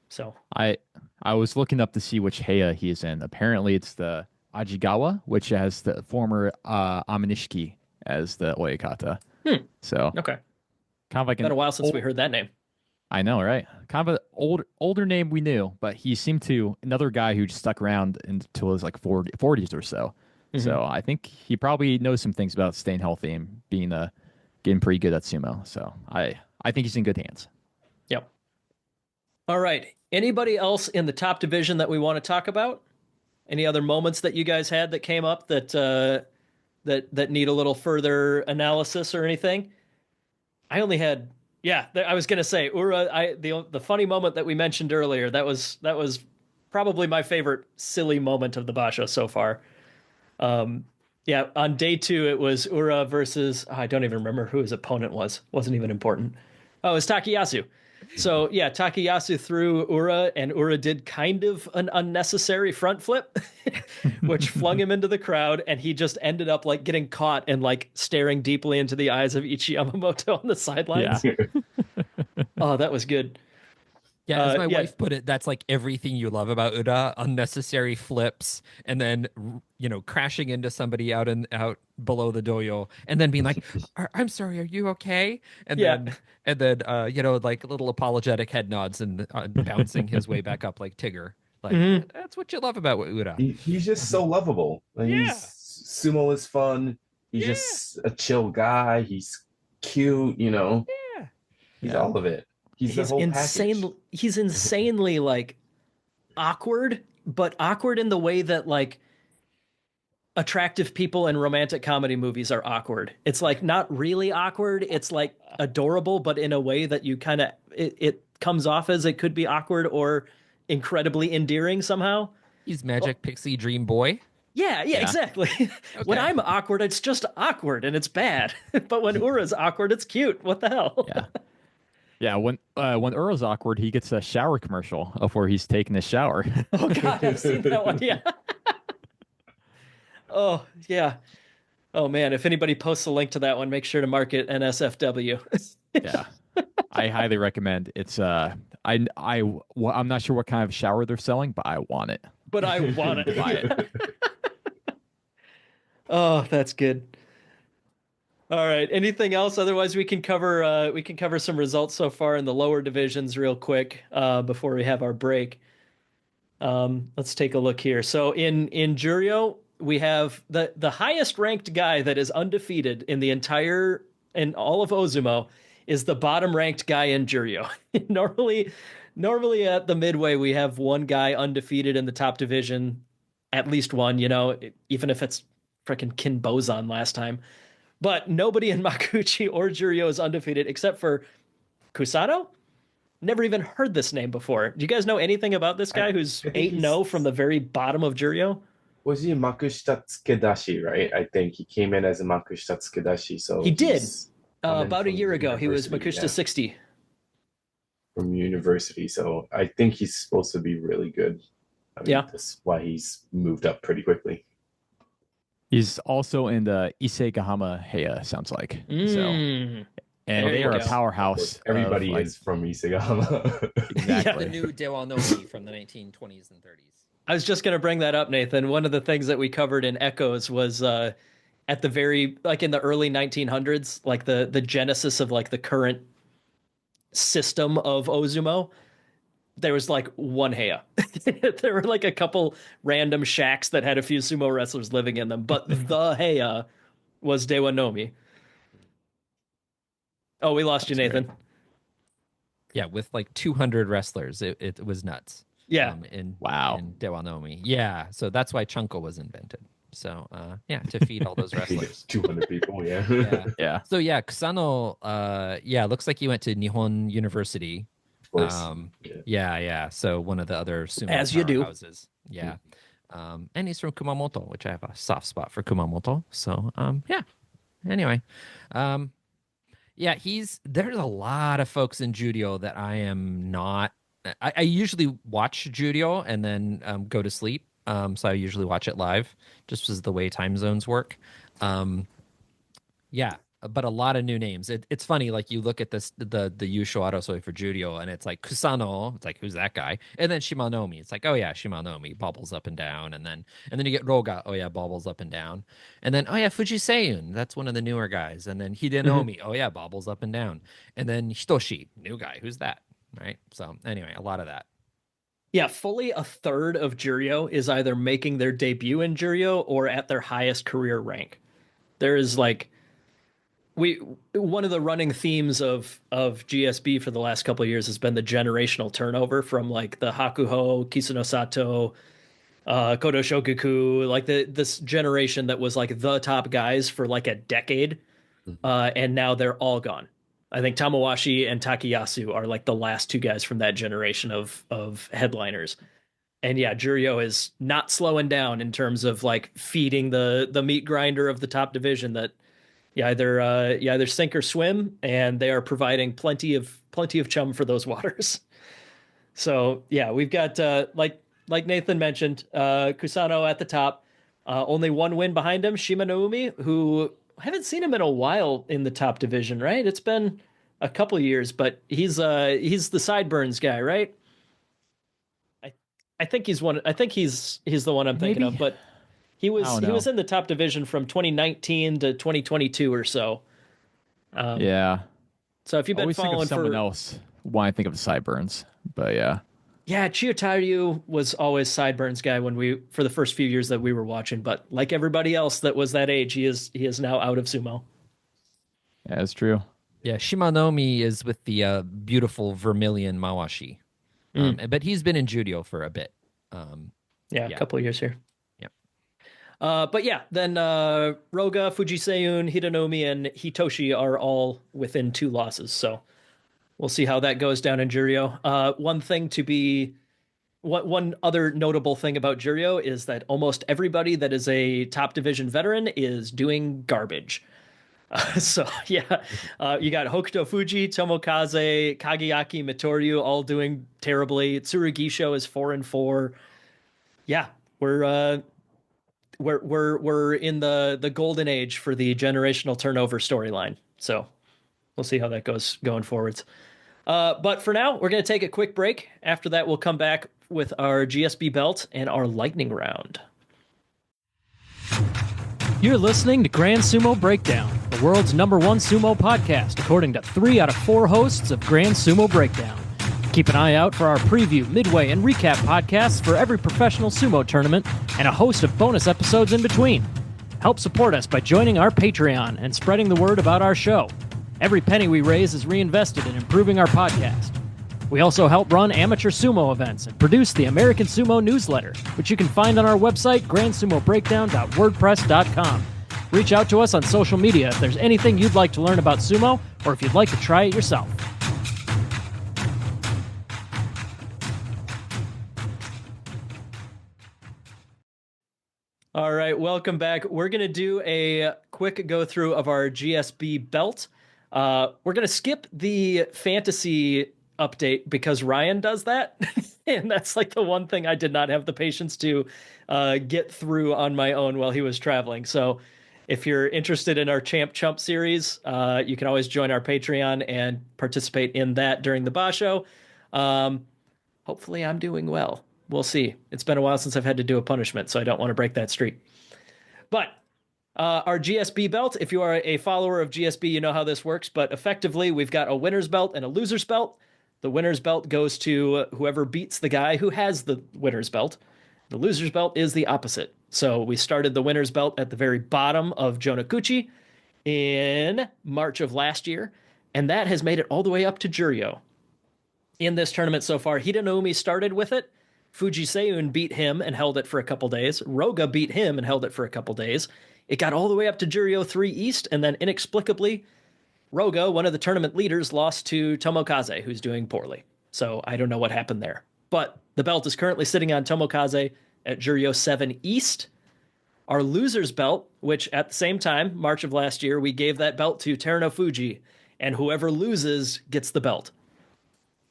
So I was looking up to see which Heia he's in. Apparently, it's the Ajigawa, which has the former Amanishiki as the Oyakata. So okay, kind of like been a while since we heard that name. I know, right? Kind of an older name we knew, but he seemed to another guy who just stuck around until his like 40s or so. Mm-hmm. So I think he probably knows some things about staying healthy and being getting pretty good at sumo. So I think he's in good hands. Yep. All right. Anybody else in the top division that we want to talk about? Any other moments that you guys had that came up that need a little further analysis or anything? I only had, I was gonna say Ura. The funny moment that we mentioned earlier. That was probably my favorite silly moment of the Basho so far. On day 2 it was Ura versus I don't even remember who his opponent was. Wasn't even important. Oh, it was Takayasu. So Takayasu threw Ura, and Ura did kind of an unnecessary front flip, which flung him into the crowd, and he just ended up like getting caught and like staring deeply into the eyes of Ichi Yamamoto on the sidelines. Yeah. Oh, that was good. Yeah, as my wife put it, that's like everything you love about Ura: unnecessary flips, and then crashing into somebody out below the doyo, and then being like, "I'm sorry, are you okay?" And then like little apologetic head nods and bouncing his way back up like Tigger. Like that's what you love about Ura. He's just so lovable. Sumo is fun. He's just a chill guy. He's cute. He's all of it. He's the whole insane. Package. He's insanely like awkward, but awkward in the way that like attractive people in romantic comedy movies are awkward. It's like not really awkward. It's like adorable, but in a way that you kind of it comes off as it could be awkward or incredibly endearing somehow. He's magic pixie dream boy. Yeah, exactly. Okay. When I'm awkward, it's just awkward and it's bad. But when Ura's awkward, it's cute. What the hell? Yeah. Yeah, when Ura's awkward, he gets a shower commercial of where he's taking a shower. Oh God, I've seen that one. Yeah. Oh yeah. Oh man, if anybody posts a link to that one, make sure to mark it NSFW. Yeah, I highly recommend. It's I'm not sure what kind of shower they're selling, but I want it. But I want it. Buy it. Oh, that's good. All right. Anything else? Otherwise, we can cover some results so far in the lower divisions real quick before we have our break. Let's take a look here. So in JURYO, we have the highest ranked guy that is undefeated in all of Ozumo is the bottom ranked guy in JURYO. Normally at the Midway we have one guy undefeated in the top division, at least one, even if it's freaking Kin Bozan last time. But nobody in Makuuchi or JURYO is undefeated except for Kusano. Never even heard this name before. Do you guys know anything about this guy who's 8-0 from the very bottom of JURYO? Was he Makushita Tsukedashi, right? I think he came in as a Makushita Tsukedashi. So he did. About a year ago, he was Makushita 60. From university. So I think he's supposed to be really good. That's why he's moved up pretty quickly. He's also in the Isegahama Heia, sounds like. And they are a powerhouse. Everybody is from Isegahama. Exactly. The new Dewanomi from the 1920s and 30s. I was just going to bring that up, Nathan. One of the things that we covered in Echoes was at the very, in the early 1900s, the genesis of the current system of Ozumo. There was one Heia. There were a couple random shacks that had a few sumo wrestlers living in them, but the Heia was Dewanomi. Oh, we lost you, Nathan. Great. Yeah, with 200 wrestlers, it was nuts. Yeah. In Dewanomi. Yeah, so that's why Chunko was invented. So, to feed all those wrestlers. 200 people, yeah. Yeah. So, Kusano, looks like he went to Nihon University. Of course. So one of the other sumo as you do houses. Yeah. And he's from Kumamoto, which I have a soft spot for Kumamoto. So, Anyway. There's a lot of folks in Judo that I am not. I usually watch Judo and then go to sleep. So I usually watch it live, just because of the way time zones work. But a lot of new names. It's funny, you look at this the Yusho Arasoi for Judo, and it's Kusano. It's who's that guy? And then Shimanomi. It's oh yeah, Shimanomi bobbles up and down, and then you get Roga. Oh yeah, bobbles up and down, and then oh yeah, Fujiseiyun. That's one of the newer guys, and then Hidenomi. Oh yeah, bobbles up and down, and then Hitoshi, new guy. Who's that? Right. So anyway, a lot of that. Yeah, fully a third of JURYO is either making their debut in JURYO or at their highest career rank. There is one of the running themes of GSB for the last couple of years has been the generational turnover from the Hakuho, Kisuno Sato, Kodo Shokuku, this generation that was the top guys for a decade, and now they're all gone. I think Tamawashi and Takayasu are the last two guys from that generation of headliners. And yeah, JURYO is not slowing down in terms of feeding the meat grinder of the top division that you either sink or swim, and they are providing plenty of chum for those waters. So yeah, we've got like Nathan mentioned, Kusano at the top, only one win behind him, Shimanoumi, who I haven't seen him in a while in the top division, right? It's been a couple years, but he's the sideburns guy, right? I think he's one. I think he's the one I'm thinking of, but he was in the top division from 2019 to 2022 or so. Yeah. So if you've been always following think of someone else when I think of the sideburns, but yeah. Yeah, THRU was always sideburns guy for the first few years that we were watching, but like everybody else that was that age, he is now out of sumo. Yeah, that's true. Yeah, Shimanomi is with the beautiful vermilion Mawashi. But he's been in Judo for a bit. A couple of years here. Yep. But yeah, then Roga, Fujiseiyun, Hidenomi, and Hitoshi are all within 2 losses. So we'll see how that goes down in JURYO. One other notable thing about JURYO is that almost everybody that is a top division veteran is doing garbage. You got Hokuto Fuji, Tomokaze, Kageyaki, Mitoryu all doing terribly. Tsurugisho is 4-4. Yeah, we're in the golden age for the generational turnover storyline. So we'll see how that goes going forwards. But for now, we're going to take a quick break. After that, we'll come back with our GSB belt and our lightning round. You're listening to Grand Sumo Breakdown, the world's #1 sumo podcast, according to 3 out of 4 hosts of Grand Sumo Breakdown. Keep an eye out for our preview, midway, and recap podcasts for every professional sumo tournament and a host of bonus episodes in between. Help support us by joining our Patreon and spreading the word about our show. Every penny we raise is reinvested in improving our podcast. We also help run amateur sumo events and produce the American Sumo newsletter, which you can find on our website, grandsumo.breakdown.wordpress.com. Reach out to us on social media if there's anything you'd like to learn about sumo or if you'd like to try it yourself. All right, welcome back. We're going to do a quick go through of our GSB belt. We're going to skip the fantasy update because Ryan does that. And that's like the one thing I did not have the patience to get through on my own while he was traveling. So if you're interested in our Champ Chump series, you can always join our Patreon and participate in that during the Basho. Hopefully I'm doing well. We'll see. It's been a while since I've had to do a punishment, so I don't want to break that streak. But our GSB belt, if you are a follower of GSB, you know how this works. But effectively, we've got a winner's belt and a loser's belt. The winner's belt goes to whoever beats the guy who has the winner's belt. The loser's belt is the opposite. So we started the winner's belt at the very bottom of Jonakuchi in March of last year, and that has made it all the way up to Juryo. In this tournament so far, Hidenoumi started with it. Fujiseun beat him and held it for a couple days. Roga beat him and held it for a couple days. It got all the way up to Juryo 3 East, and then inexplicably, Roga, one of the tournament leaders, lost to Tomokaze, who's doing poorly. So I don't know what happened there. But the belt is currently sitting on Tomokaze at Juryo 7 East. Our loser's belt, which at the same time, March of last year, we gave that belt to Terunofuji, and whoever loses gets the belt.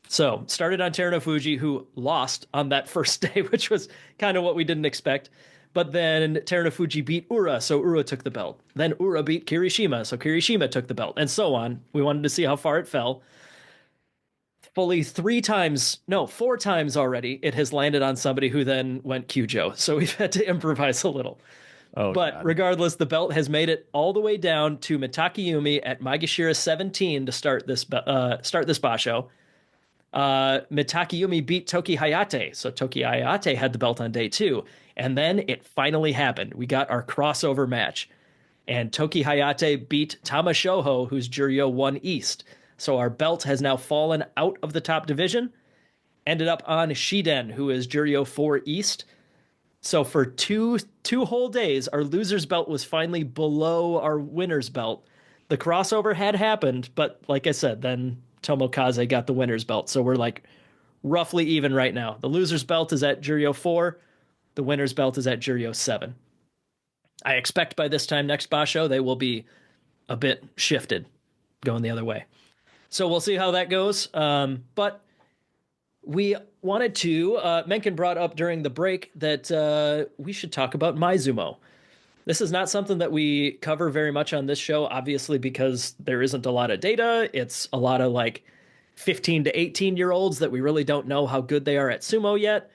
So, started on Terunofuji, who lost on that first day, which was kind of what we didn't expect. But then Terunofuji beat Ura, so Ura took the belt. Then Ura beat Kirishima, so Kirishima took the belt, and so on. We wanted to see how far it fell. Fully 4 times already, it has landed on somebody who then went Kyujo. So we've had to improvise a little. But God. Regardless, the belt has made it all the way down to Mitakayumi at Maegashira 17 to start this Basho. Mitakayumi beat Toki Hayate, so Toki Hayate had the belt on day 2, and then it finally happened. We got our crossover match, and Toki Hayate beat Tama Shoho, who's Juryo 1 East. So our belt has now fallen out of the top division, ended up on Shiden, who is Juryo 4 East. So for two whole days, our loser's belt was finally below our winner's belt. The crossover had happened, but like I said, then Tomokaze got the winner's belt. So we're like roughly even right now. The loser's belt is at Juryo 4. The winner's belt is at Juryo 7. I expect by this time next Basho, they will be a bit shifted, going the other way. So we'll see how that goes. But we wanted to, Mengkin brought up during the break that we should talk about maezumo. This is not something that we cover very much on this show, obviously, because there isn't a lot of data. It's a lot of like 15 to 18-year-olds that we really don't know how good they are at sumo yet.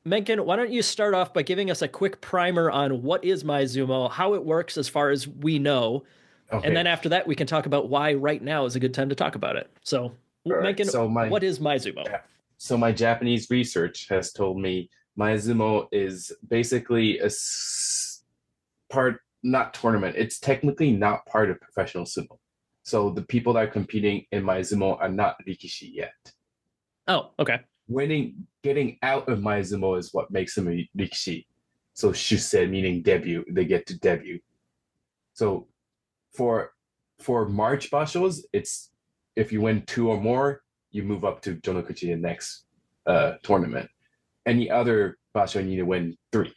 Mengkin, why don't you start off by giving us a quick primer on what is maezumo, how it works as far as we know, okay. And then after that, we can talk about why right now is a good time to talk about it. So, right. Mengkin, what is maezumo? So my Japanese research has told me maezumo is basically a part, not tournament. It's technically not part of professional sumo. So the people that are competing in maezumo are not rikishi yet. Oh, okay. Getting out of maezumo is what makes them a rikishi. So shusei, meaning debut, they get to debut. So for March bashos, it's if you win 2 or more, you move up to Jonakuchi the next tournament. Any other basho, you need to win 3.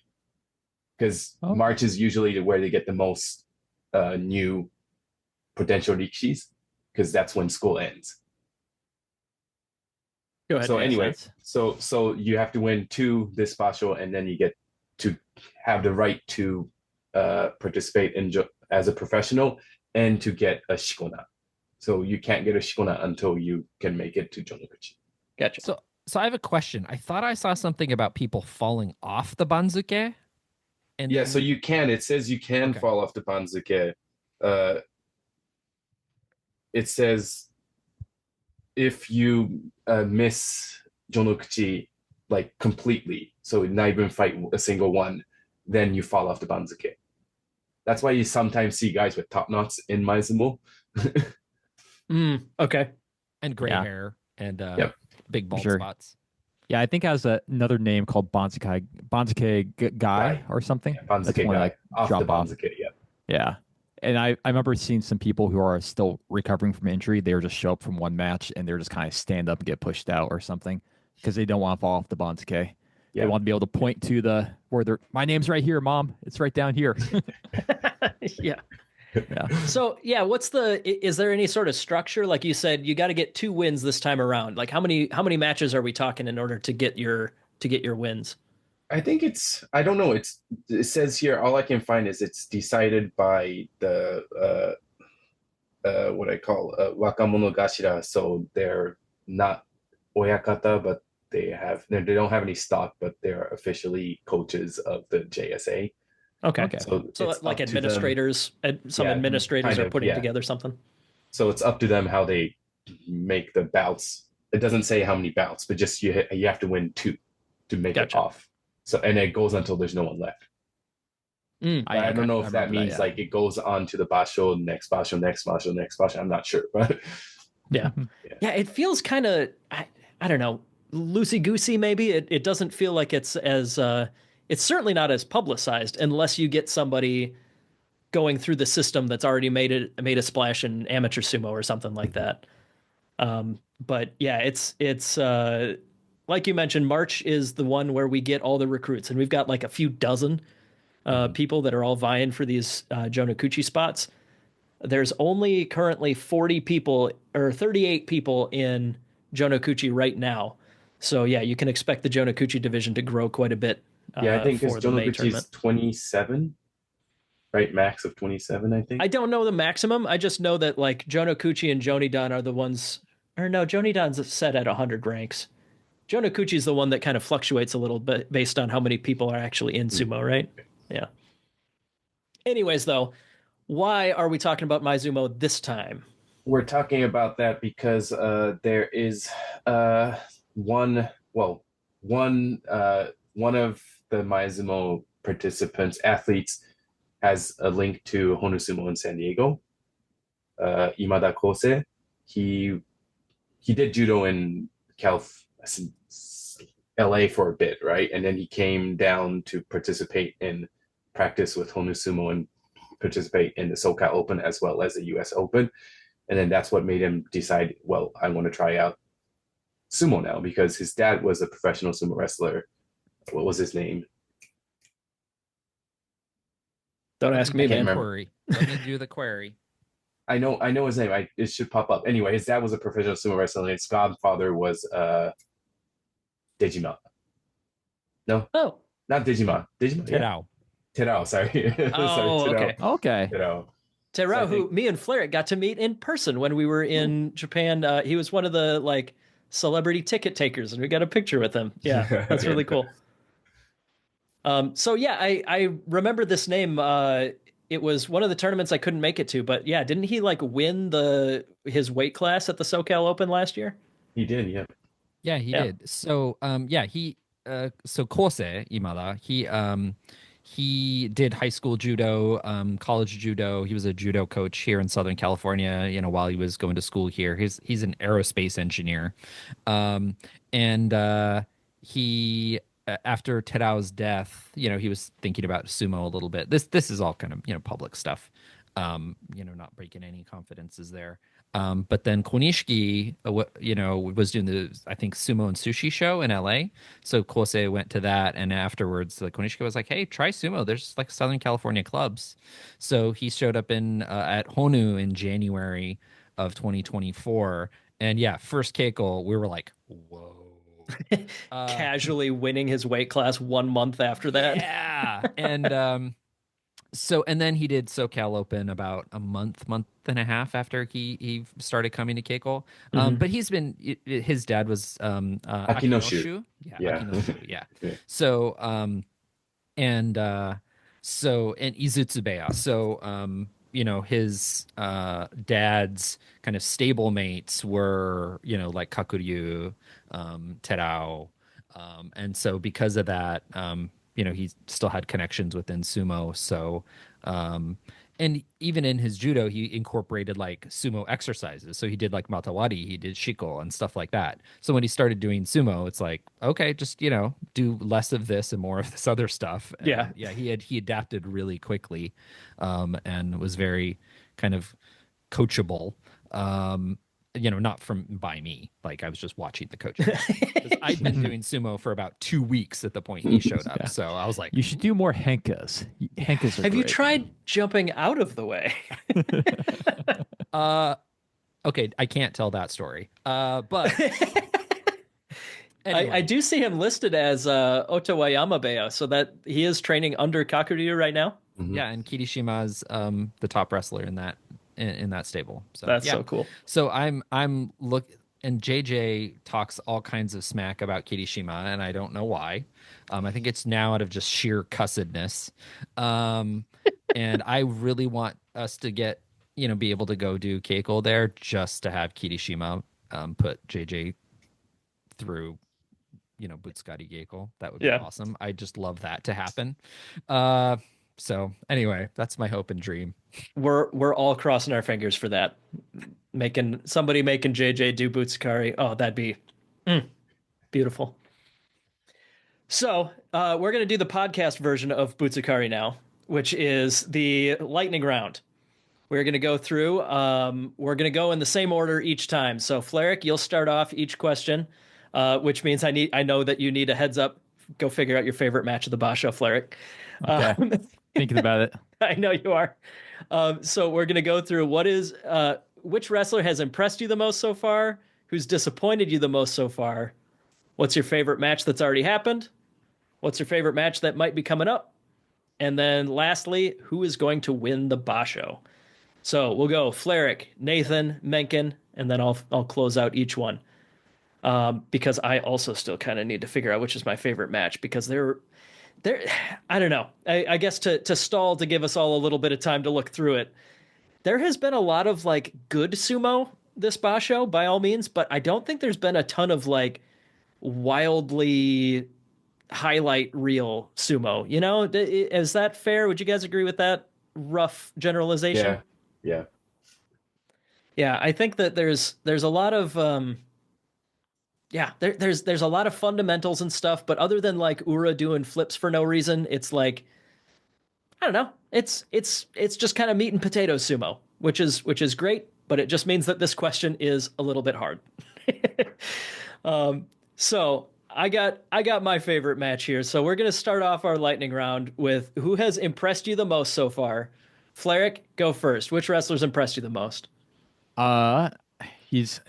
Because March is usually where they get the most new potential rikishis, because that's when school ends. Go ahead. So anyway, so you have to win 2 this basho, and then you get to have the right to participate as a professional and to get a shikona. So you can't get a shikona until you can make it to Jonakuchi. Gotcha. So I have a question. I thought I saw something about people falling off the banzuke. And yeah, so you can. It says you can fall off the banzuke. It says if you miss Jonokuchi like completely, so not even fight a single one, then you fall off the banzuke. That's why you sometimes see guys with top knots in maezumo. Okay. And gray Yeah. hair and Yep. big bald Sure. spots. Yeah, I think it has another name called Banzuke guy or something. Yeah, banzuke That's when they, guy. like Off the drop off. banzuke, yeah. Yeah. And I remember seeing some people who are still recovering from injury. They were just show up from one match and they're just kind of stand up and get pushed out or something because they don't want to fall off the Banzuke. They want to be able to point to the where they're. My name's right here, Mom. It's right down here. Yeah. Yeah. So yeah, is there any sort of structure? Like you said, you got to get 2 wins this time around. Like how many matches are we talking in order to get your wins? I think I don't know. It says here, all I can find is it's decided by the what I call wakamono gashira. So they're not oyakata, but they don't have any stock, but they're officially coaches of the JSA. Okay. So like administrators, administrators are putting together something. So it's up to them how they make the bouts. It doesn't say how many bouts, but just you have to win 2 to make it off. So and it goes until there's no one left. I don't know if that means like it goes on to the basho, next basho, next basho, next basho. I'm not sure, but yeah, it feels kind of I don't know, loosey goosey. Maybe it doesn't feel like it's as it's certainly not as publicized unless you get somebody going through the system that's already made a splash in amateur sumo or something like that. But yeah, it's like you mentioned, March is the one where we get all the recruits, and we've got like a few dozen people that are all vying for these Jonokuchi spots. There's only currently 40 people or 38 people in Jonokuchi right now. So yeah, you can expect the Jonokuchi division to grow quite a bit. I think because Jonokuchi is 27, right? Max of 27, I think. I don't know the maximum. I just know that like Jonokuchi and Jonidan are the ones, or no, Jonidan's set at 100 ranks. Jonokuchi is the one that kind of fluctuates a little bit based on how many people are actually in sumo, right? Yeah. Anyways, though, why are we talking about maezumo this time? We're talking about that because there is one of the maezumo participants, athletes, has a link to Honu Sumo in San Diego. Imada Kose. He did judo in LA for a bit, right? And then he came down to participate in practice with Honu Sumo and participate in the SoCal Open as well as the US Open. And then that's what made him decide, well, I want to try out sumo now, because his dad was a professional sumo wrestler. What was his name? Don't ask me, man. Query. Let me do the query. I know his name. It should pop up. Anyway, his dad was a professional sumo wrestler, and his godfather was Dejima. No? Oh. Not Dejima. THRU. THRU, sorry. Oh, sorry, okay. THRU, who me and Flyric got to meet in person when we were in Japan. He was one of the like celebrity ticket takers, and we got a picture with him. Yeah, that's really cool. So yeah, I remember this name. It was one of the tournaments I couldn't make it to, but yeah, didn't he like win his weight class at the SoCal Open last year? He did, yeah. Yeah, he did. So so Kose Imada, he did high school judo, college judo. He was a judo coach here in Southern California, while he was going to school here. He's an aerospace engineer. He after THRU's death, he was thinking about sumo a little bit. This is all kind of, public stuff. Not breaking any confidences there. But then Konishiki, was doing the, I think, sumo and sushi show in LA. So Kose went to that, and afterwards, Konishiki was like, "Hey, try sumo. There's like Southern California clubs." So he showed up at Honu in January of 2024, and yeah, first keiko, we were like, "Whoa." Casually winning his weight class 1 month after that. Yeah. And and then he did SoCal Open about a month and a half after he started coming to Keiko. But his dad was Akinoshu. Akinoshu, yeah. So and Izutsubeya. So his dad's kind of stable mates were, like Kakuryu, Terao. And so because of that, he still had connections within sumo. So, and even in his judo, he incorporated like sumo exercises. So he did like matawari, he did shiko and stuff like that. So when he started doing sumo, it's like, okay, just, do less of this and more of this other stuff. And Yeah. he adapted really quickly, and was very kind of coachable. Not by me. Like I was just watching the coaches. 'Cause I'd been doing sumo for about 2 weeks at the point he showed up. Yeah. So I was like, You should do more henkas. Henkas are Have you great. tried jumping out of the way? okay, I can't tell that story. But anyway. I do see him listed as Otawayama Beo, so that he is training under Kakuryu right now. Mhm. Yeah, and Kirishima's the top wrestler in that stable. So That's yeah. so cool. So I'm and JJ talks all kinds of smack about Kirishima, and I don't know why. I think it's now out of just sheer cussedness. And I really want us to get, be able to go do Keiko there just to have Kirishima put JJ through, Butsukai Keiko. That would be awesome. I just love that to happen. So anyway, that's my hope and dream. We're all crossing our fingers for that. Making JJ do Butsukai. Oh, that'd be beautiful. So we're going to do the podcast version of Butsukai now, which is the lightning round. We're going to go through. We're going to go in the same order each time. So Flyric, you'll start off each question, which means I know that you need a heads up. Go figure out your favorite match of the Basho, Flyric. Okay. Thinking about it. I know you are. So we're going to go through which wrestler has impressed you the most so far? Who's disappointed you the most so far? What's your favorite match that's already happened? What's your favorite match that might be coming up? And then lastly, who is going to win the Basho? So we'll go Flyric, Nathan, Mengkin, and then I'll close out each one. Because I also still kind of need to figure out which is my favorite match, because they're I don't know. I guess to stall, to give us all a little bit of time to look through it. There has been a lot of like good sumo this Basho by all means, but I don't think there's been a ton of like wildly highlight reel sumo. Is that fair? Would you guys agree with that rough generalization? Yeah. Yeah, I think that there's a lot of there's a lot of fundamentals and stuff, but other than like Ura doing flips for no reason, it's like, I don't know. It's just kind of meat and potatoes sumo, which is great, but it just means that this question is a little bit hard. So I got my favorite match here. So we're gonna start off our lightning round with who has impressed you the most so far. Flyric, go first. Which wrestlers impressed you the most? He's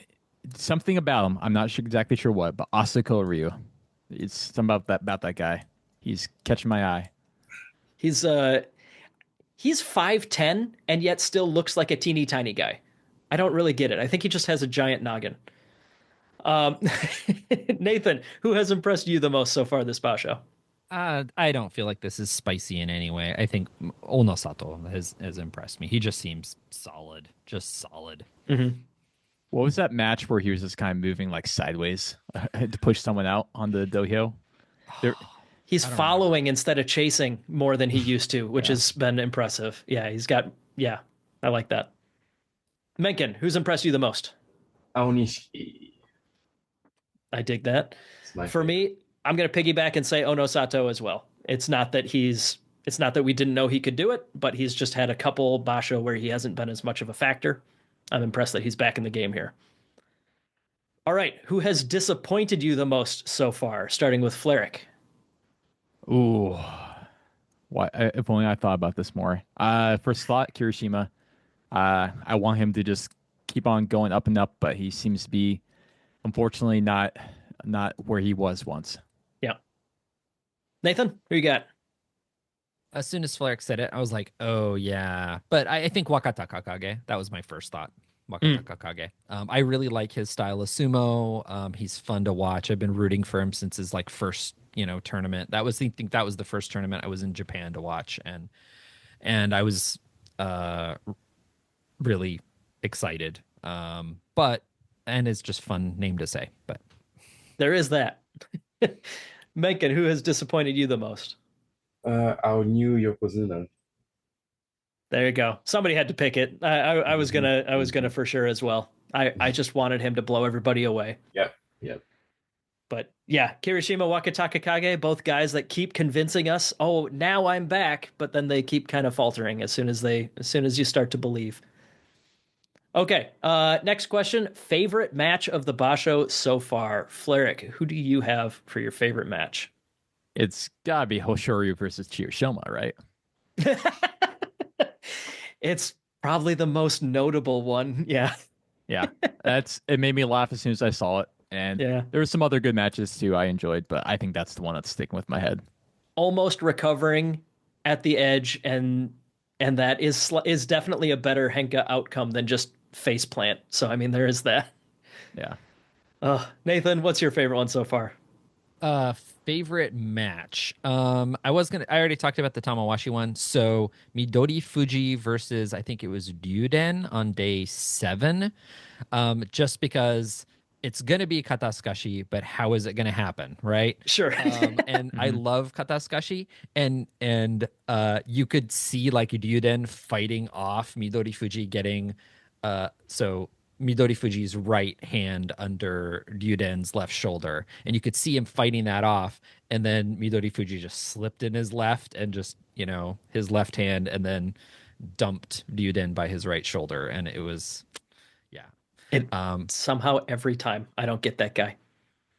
something about him. I'm not exactly sure what, but Asako Ryu. It's something about that guy. He's catching my eye. He's 5'10" and yet still looks like a teeny tiny guy. I don't really get it. I think he just has a giant noggin. Nathan, who has impressed you the most so far this Basho? I don't feel like this is spicy in any way. I think Onosato has impressed me. He just seems solid. Just solid. Mm-hmm. What was that match where he was just kind of moving like sideways to push someone out on the dohyo? He's following instead of chasing more than he used to, which has been impressive. Yeah, I like that. Mengkin, who's impressed you the most? Aonishi. I dig that. For me, I'm going to piggyback and say Onosato as well. It's not that we didn't know he could do it, but he's just had a couple Basho where he hasn't been as much of a factor. I'm impressed that he's back in the game here. All right, who has disappointed you the most so far? Starting with Flyric. Ooh, why? If only I thought about this more. First thought, Kirishima. I want him to just keep on going up and up, but he seems to be, unfortunately, not where he was once. Yeah. Nathan, who you got? As soon as Flyric said it, I was like, oh, yeah. But I think Wakata Kakage. That was my first thought. Wakata Kakage. I really like his style of sumo. He's fun to watch. I've been rooting for him since his first, tournament. I think that was the first tournament I was in Japan to watch. And I was really excited. And it's just fun name to say. But there is that. Mencken, who has disappointed you the most? Our new Yokozuna. There you go. Somebody had to pick it. I was gonna for sure as well. I just wanted him to blow everybody away. Yep. But yeah, Kirishima, Wakatakakage, both guys that keep convincing us, oh, now I'm back, but then they keep kind of faltering as soon as you start to believe. Okay, next question. Favorite match of the Basho so far? Flyric, who do you have for your favorite match? It's gotta be Hoshoryu versus Chiyoshima, right? It's probably the most notable one. Yeah. Yeah. It made me laugh as soon as I saw it. And yeah, there were some other good matches too I enjoyed, but I think that's the one that's sticking with my head. Almost recovering at the edge, and that is definitely a better henka outcome than just faceplant. So I mean, there is that. Yeah. Nathan, what's your favorite one so far? Favorite match. I already talked about the Tamawashi one. So Midori Fuji versus, I think it was Ryuden on day 7. Just because it's gonna be Kataskashi, but how is it gonna happen, right? Sure. And I love Kataskashi, and you could see like Ryuden fighting off Midori Fuji, getting so Midori Fuji's right hand under Ryuden's left shoulder, and you could see him fighting that off, and then Midori Fuji just slipped in his left and just his left hand, and then dumped Ryuden by his right shoulder, and it was. Somehow every time I don't get that guy.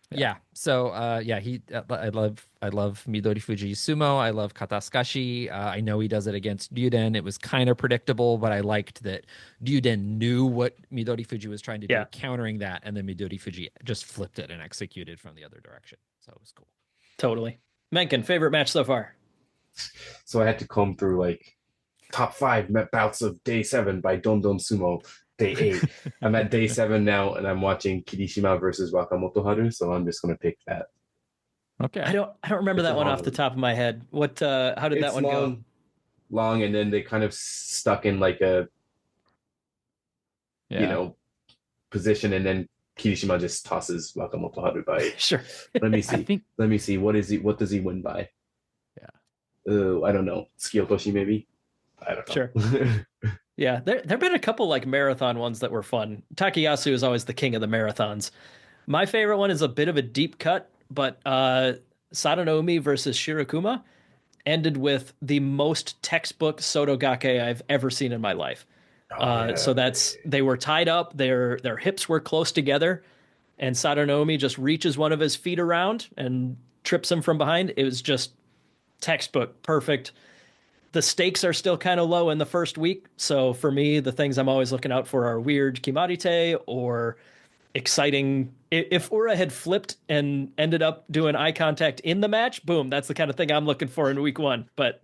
Yeah. So I love Midori Fuji's sumo. I love Kataskashi. I know he does it against Ryuden. It was kind of predictable, but I liked that Ryuden knew what Midori Fuji was trying to do, countering that, and then Midori Fuji just flipped it and executed from the other direction. So it was cool. Totally. Mencken, favorite match so far? So I had to comb through like top 5 bouts of day 7 by Don Don Sumo. Day 8. I'm at day 7 now, and I'm watching Kirishima versus Wakamoto Haru, so I'm just gonna pick that. Okay. I don't remember that one off the top of my head. What? How did that one go? Long, and then they kind of stuck in like a position, and then Kirishima just tosses Wakamoto Haru by. Sure. Let me see. What does he win by? Yeah. I don't know. Tsukiyotoshi maybe. I don't know. Sure. Yeah, there've been a couple like marathon ones that were fun. Takayasu is always the king of the marathons. My favorite one is a bit of a deep cut, but Sadanoumi versus Shirokuma ended with the most textbook Sotogake I've ever seen in my life. So they were tied up, their hips were close together, and Sadanoumi just reaches one of his feet around and trips him from behind. It was just textbook, perfect. The stakes are still kind of low in the first week. So for me, the things I'm always looking out for are weird Kimarite or exciting. If Ura had flipped and ended up doing eye contact in the match, boom, that's the kind of thing I'm looking for in week 1. But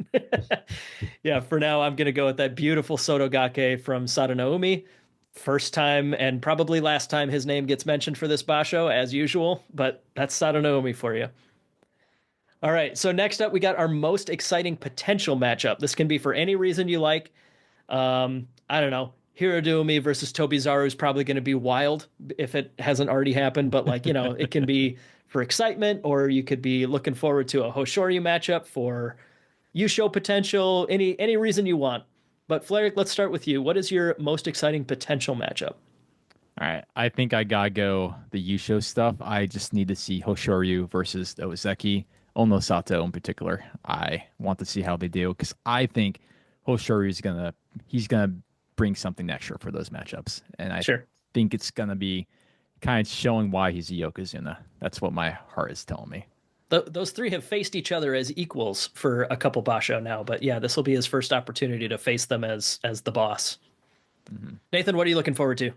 yeah, for now, I'm going to go with that beautiful Sotogake from Sadanoumi. First time and probably last time his name gets mentioned for this Basho, as usual. But that's Sadanoumi for you. All right, so next up, we got our most exciting potential matchup. This can be for any reason you like. I don't know. Hirodoumi versus Tobizaru is probably going to be wild if it hasn't already happened. But it can be for excitement, or you could be looking forward to a Hoshoryu matchup for Yusho potential, any reason you want. But Flyric, let's start with you. What is your most exciting potential matchup? All right, I think I gotta go the Yusho stuff. I just need to see Hoshoryu versus Ozeki. Ono Sato in particular. I want to see how they do, because I think Hoshoryu is gonna bring something extra for those matchups, and I think it's gonna be kind of showing why he's a Yokozuna. That's what my heart is telling me. Those three have faced each other as equals for a couple Basho now, but yeah, this will be his first opportunity to face them as the boss. Mm-hmm. Nathan, what are you looking forward to?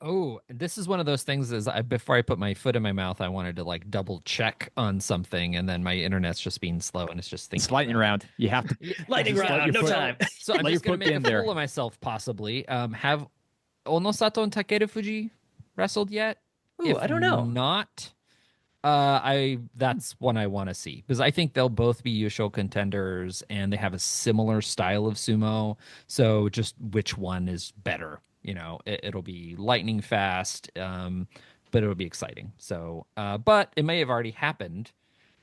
Oh, this is one of those things before I put my foot in my mouth, I wanted to like double check on something, and then my internet's just being slow, and it's just thinking. It's lightning round. You have to. Lightning round, no time. So I'm just going to make a fool of myself, possibly. Have Onosato and Takeru Fuji wrestled yet? Ooh, I don't know. Not, That's one I want to see because I think they'll both be Yusho contenders and they have a similar style of sumo. So just which one is better? It'll be lightning fast, but it'll be exciting. So, but it may have already happened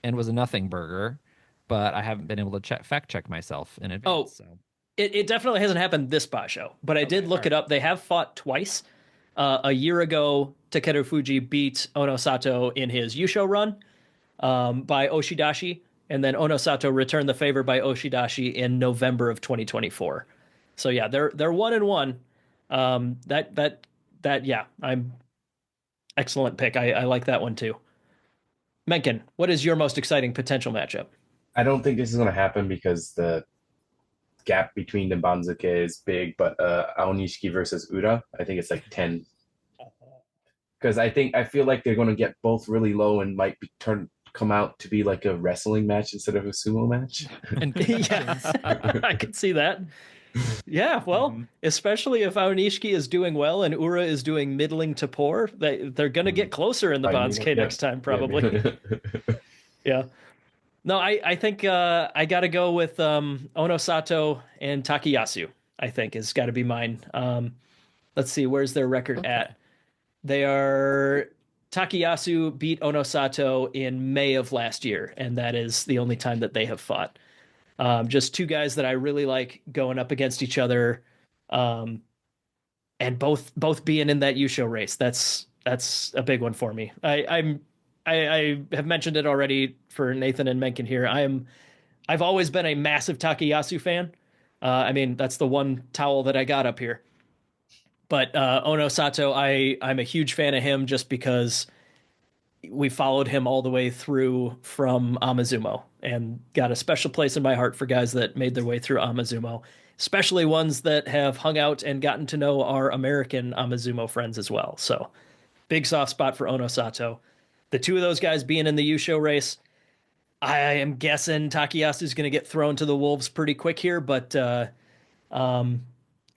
and was a nothing burger, but I haven't been able to fact check myself in advance. So. It definitely hasn't happened this Basho, but I did look it up. They have fought twice. A year ago, Takeru Fuji beat Onosato in his Yusho run by Oshidashi, and then Onosato returned the favor by Oshidashi in November of 2024. So yeah, they're 1-1. I'm excellent pick. I like that one too. Mencken, what is your most exciting potential matchup? I don't think this is going to happen because the gap between the Banzuke is big, but Aonishiki versus Ura, I think it's like 10. Because I feel like they're going to get both really low and might come out to be like a wrestling match instead of a sumo match. And yeah, I could see that. Yeah, well, especially if Aonishiki is doing well and Ura is doing middling to poor, they're going to get closer in the Banzuke next time, probably. Yeah. No, I think I got to go with Onosato and Takayasu, I think, has got to be mine. Let's see, where's their record at? Takayasu beat Onosato in May of last year, and that is the only time that they have fought. Just two guys that I really like going up against each other, and both being in that Yusho race. That's a big one for me. I have mentioned it already for Nathan and Mengkin here. I've always been a massive Takayasu fan. I mean, that's the one towel that I got up here. But Onosato, I'm a huge fan of him just because we followed him all the way through from Amazumo and got a special place in my heart for guys that made their way through Amazumo, especially ones that have hung out and gotten to know our American Amazumo friends as well. So big soft spot for Onosato. The two of those guys being in the Yusho race, I am guessing Takayasu's going to get thrown to the wolves pretty quick here, but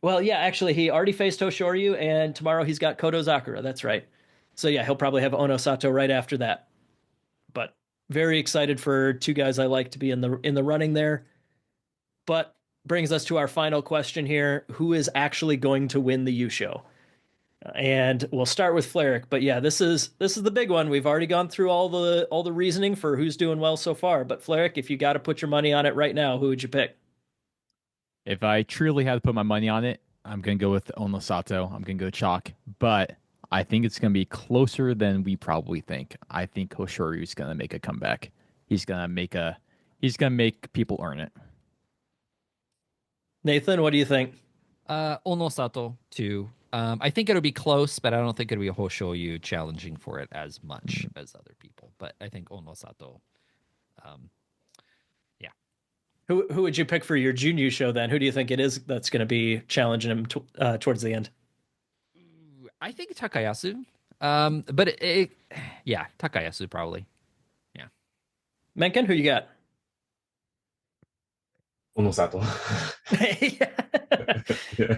well, yeah, actually, he already faced Hoshoryu, and tomorrow he's got Kodo Zakura. That's right. So yeah, he'll probably have Onosato right after that. But very excited for two guys I like to be in the running there. But brings us to our final question here: who is actually going to win the Yusho? And we'll start with Flyric. But yeah, this is the big one. We've already gone through all the reasoning for who's doing well so far. But Flyric, if you got to put your money on it right now, who would you pick? If I truly had to put my money on it, I'm going to go with Onosato. I'm going to go chalk. But I think it's going to be closer than we probably think. I think Hoshoryu is going to make a comeback. He's going to make people earn it. Nathan, what do you think? Onosato too. I think it'll be close, but I don't think it'll be Hoshoryu challenging for it as much as other people. But I think Onosato. Yeah. Who would you pick for your junior show then? Who do you think it is that's going to be challenging him towards the end? I think Takayasu. But yeah, Takayasu probably. Yeah. Mencken, who you got? Onosato. Yeah.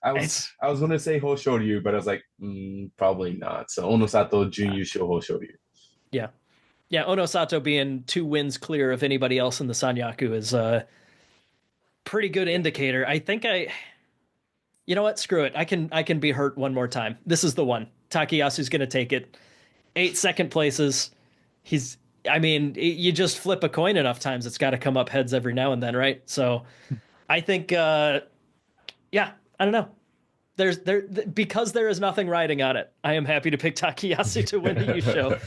I was gonna say Hoshoryu, but I was like, probably not. So Onosato, Junior Show Hoshoryu. Yeah. Yeah, Onosato being 2 wins clear of anybody else in the Sanyaku is a pretty good indicator. I think you know what? Screw it. I can be hurt one more time. This is the one. Takayasu's going to take it. 8 second places. You just flip a coin enough times, it's got to come up heads every now and then, right? So I think, I don't know. Because there is nothing riding on it, I am happy to pick Takayasu to win the Yusho.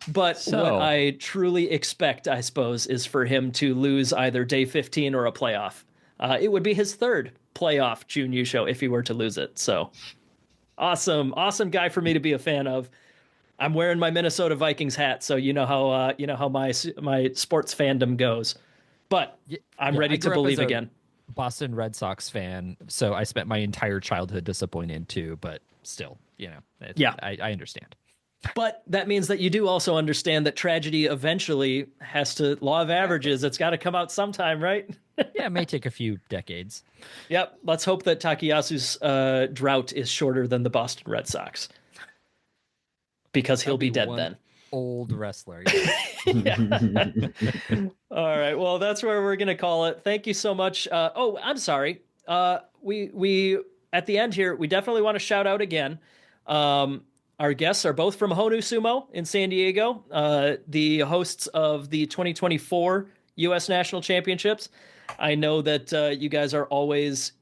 But what I truly expect, I suppose, is for him to lose either day 15 or a playoff. It would be his 3rd playoff June Yusho if he were to lose it. So awesome guy for me to be a fan of. I'm wearing my Minnesota Vikings hat, so you know how my sports fandom goes. But I'm ready to believe again. Boston Red Sox fan, so I spent my entire childhood disappointed too, but still, I understand. But that means that you do also understand that tragedy eventually has to, law of averages, it's got to come out sometime, right? Yeah, it may take a few decades. Yep, let's hope that Takayasu's drought is shorter than the Boston Red Sox. Because he'll be dead then. old wrestler. Yeah. All right. Well, that's where we're gonna call it. Thank you so much. Oh, I'm sorry. We at the end here, we definitely want to shout out again. Our guests are both from Honu Sumo in San Diego, the hosts of the 2024 U.S. National Championships. I know that you guys are always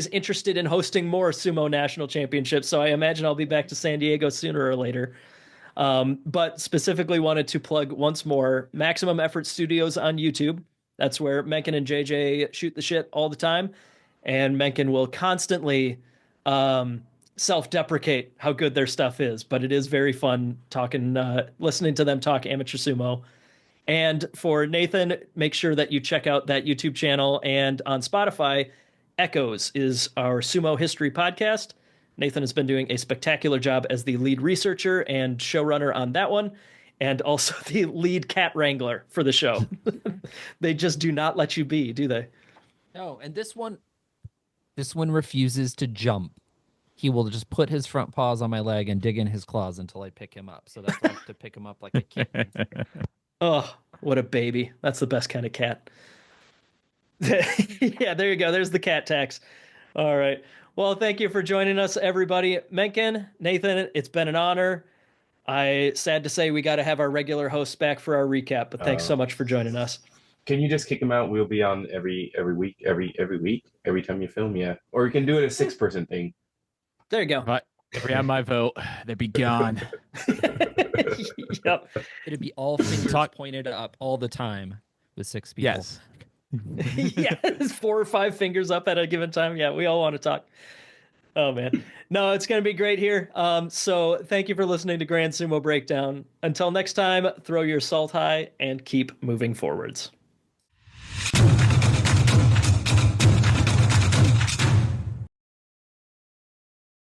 interested in hosting more sumo national championships, so I imagine I'll be back to San Diego sooner or later. But specifically wanted to plug once more Maximum Effort Studios on YouTube. That's where Mengkin and JJ shoot the shit all the time. And Mengkin will constantly self-deprecate how good their stuff is. But it is very fun listening to them talk amateur sumo. And for Nathan, make sure that you check out that YouTube channel. And on Spotify, Echoes is our sumo history podcast. Nathan has been doing a spectacular job as the lead researcher and showrunner on that one, and also the lead cat wrangler for the show. They just do not let you be, do they? No, and this one refuses to jump. He will just put his front paws on my leg and dig in his claws until I pick him up. So that's why I have to pick him up like a kitten. Oh, what a baby. That's the best kind of cat. Yeah, there you go. There's the cat tax. All right. Well, thank you for joining us, everybody. Mengkin, Nathan, it's been an honor. Sad to say we got to have our regular hosts back for our recap, but thanks so much for joining us. Can you just kick them out? We'll be on every week, every time you film, yeah. Or you can do it a 6-person thing. There you go. If we had my vote, they'd be gone. Yep. It'd be all fingers pointed up all the time with 6 people. Yes. Yeah, 4 or 5 fingers up at a given time. Yeah, we all want to talk. Oh, man. No, it's going to be great here. So thank you for listening to Grand Sumo Breakdown. Until next time, throw your salt high and keep moving forwards.